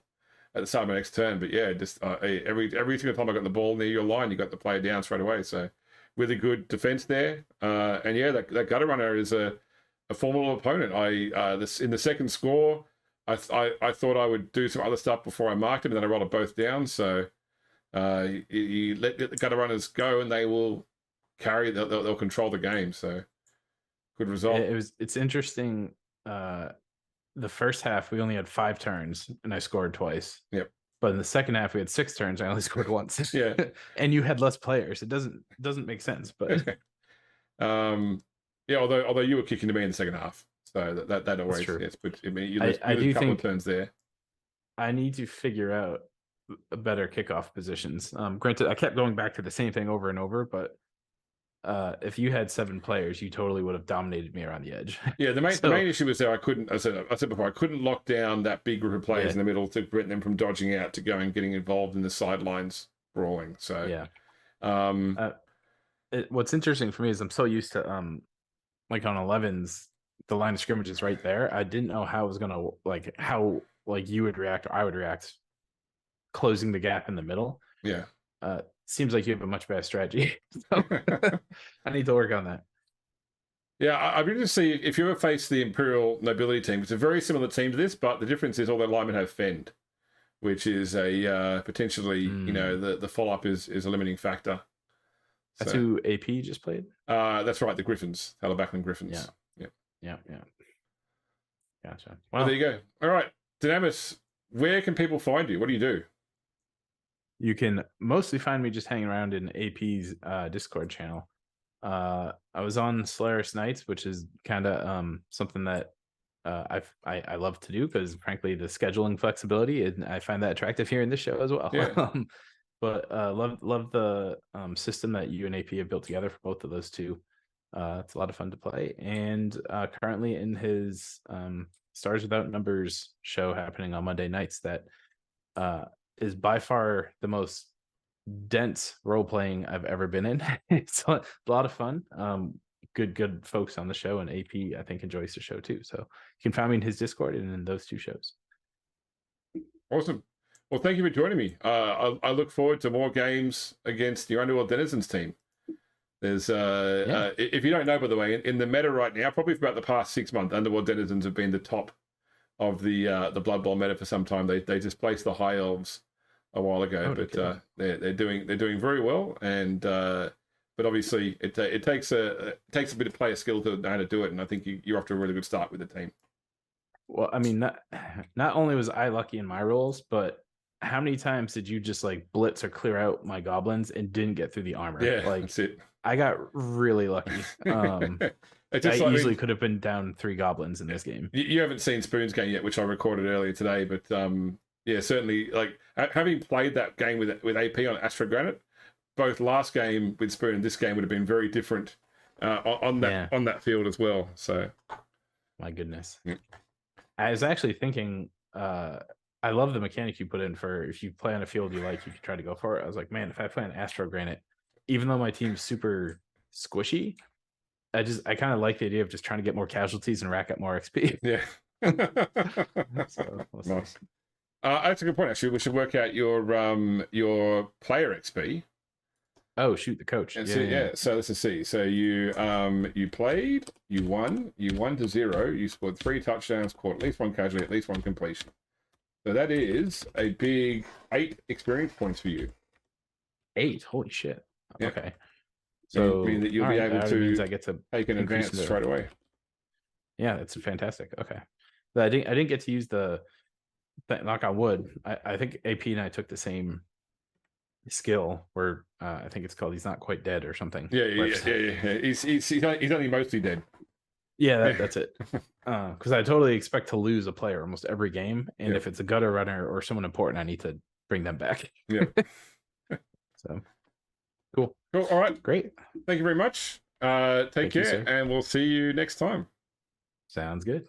at the start of my next turn. But yeah, just every single time I got the ball near your line, you got the player down straight away. So really good defense there. And yeah, that gutter runner is a formidable opponent. In the second score, I thought I would do some other stuff before I marked him, and then I rolled it both down. So you let the gutter runners go, and they will carry. They'll control the game. So good result. It's interesting. The first half we only had 5 turns, and I scored twice. Yep. But in the second half we had 6 turns. I only scored once. Yeah. And you had less players. It doesn't make sense. But yeah. Although you were kicking to me in the second half, so that always yes. But I mean, you lose a couple of turns there. I need to figure out a better kickoff positions. Granted, I kept going back to the same thing over and over, but if you had 7 players, you totally would have dominated me around the edge. Yeah, the main issue was there. I said before, I couldn't lock down that big group of players in the middle to prevent them from dodging out to go and getting involved in the sidelines brawling. So yeah. What's interesting for me is I'm so used to like on 11s, the line of scrimmage is right there. I didn't know how it was gonna how you would react or I would react closing the gap in the middle. Yeah. Seems like you have a much better strategy. So I need to work on that. Yeah, I'd be interested to see if you ever face the Imperial Nobility team. It's a very similar team to this, but the difference is all their linemen have fend, which is a potentially, the follow-up is a limiting factor. That's who AP just played? That's right, the Griffins, Halabackland Griffins. Yeah. Gotcha. Well, there you go. All right, Dynamis, where can people find you? What do you do? You can mostly find me just hanging around in AP's Discord channel. I was on Solaris Nights, which is kind of something that I love to do because, frankly, the scheduling flexibility, and I find that attractive here in this show as well. Yeah. But love the system that you and AP have built together for both of those two. It's a lot of fun to play, and currently in his Stars Without Numbers show happening on Monday nights that is by far the most dense role playing I've ever been in. It's a lot of fun. Good folks on the show, and AP I think enjoys the show too. So you can find me in his Discord and in those 2 shows. Awesome. Well, thank you for joining me. I look forward to more games against your Underworld Denizens team. There's if you don't know, by the way, in the meta right now, probably for about the past 6 months, Underworld Denizens have been the top of the Blood Bowl meta for some time. They displaced the High Elves a while ago, but they're doing very well. And but obviously it takes a bit of player skill to know how to do it. And I think you're off to a really good start with the team. Well, I mean, not only was I lucky in my rolls, but how many times did you just blitz or clear out my goblins and didn't get through the armor? Yeah, that's it. I got really lucky. I easily could have been down 3 goblins in this game. You haven't seen Spoon's game yet, which I recorded earlier today, but yeah, certainly having played that game with AP on Astro Granite, both last game with Spoon and this game would have been very different on that field as well. So, my goodness, yeah. I was actually thinking. I love the mechanic you put in for if you play on a field you like, you can try to go for it. I was like, man, if I play on Astro Granite, even though my team's super squishy, I kind of like the idea of just trying to get more casualties and rack up more XP. Yeah. So, nice. That's a good point. Actually, we should work out your player XP. Oh shoot, the coach. Yeah. So let's see. So you played, you won to 0. You scored 3 touchdowns, caught at least 1 casualty, at least 1 completion. So that is a big 8 experience points for you. 8? Holy shit. Yeah. Okay. So mean that you'll be able to I get to take an advance straight away. Yeah, that's fantastic. Okay. But I didn't get to use the knock on wood. I think AP and I took the same skill where I think it's called He's Not Quite Dead or something. Yeah. He's only mostly dead. Yeah, that's it. Because I totally expect to lose a player almost every game, and if it's a gutter runner or someone important, I need to bring them back. Yeah. So cool. All right. Great. Thank you very much. Take care, and we'll see you next time. Sounds good.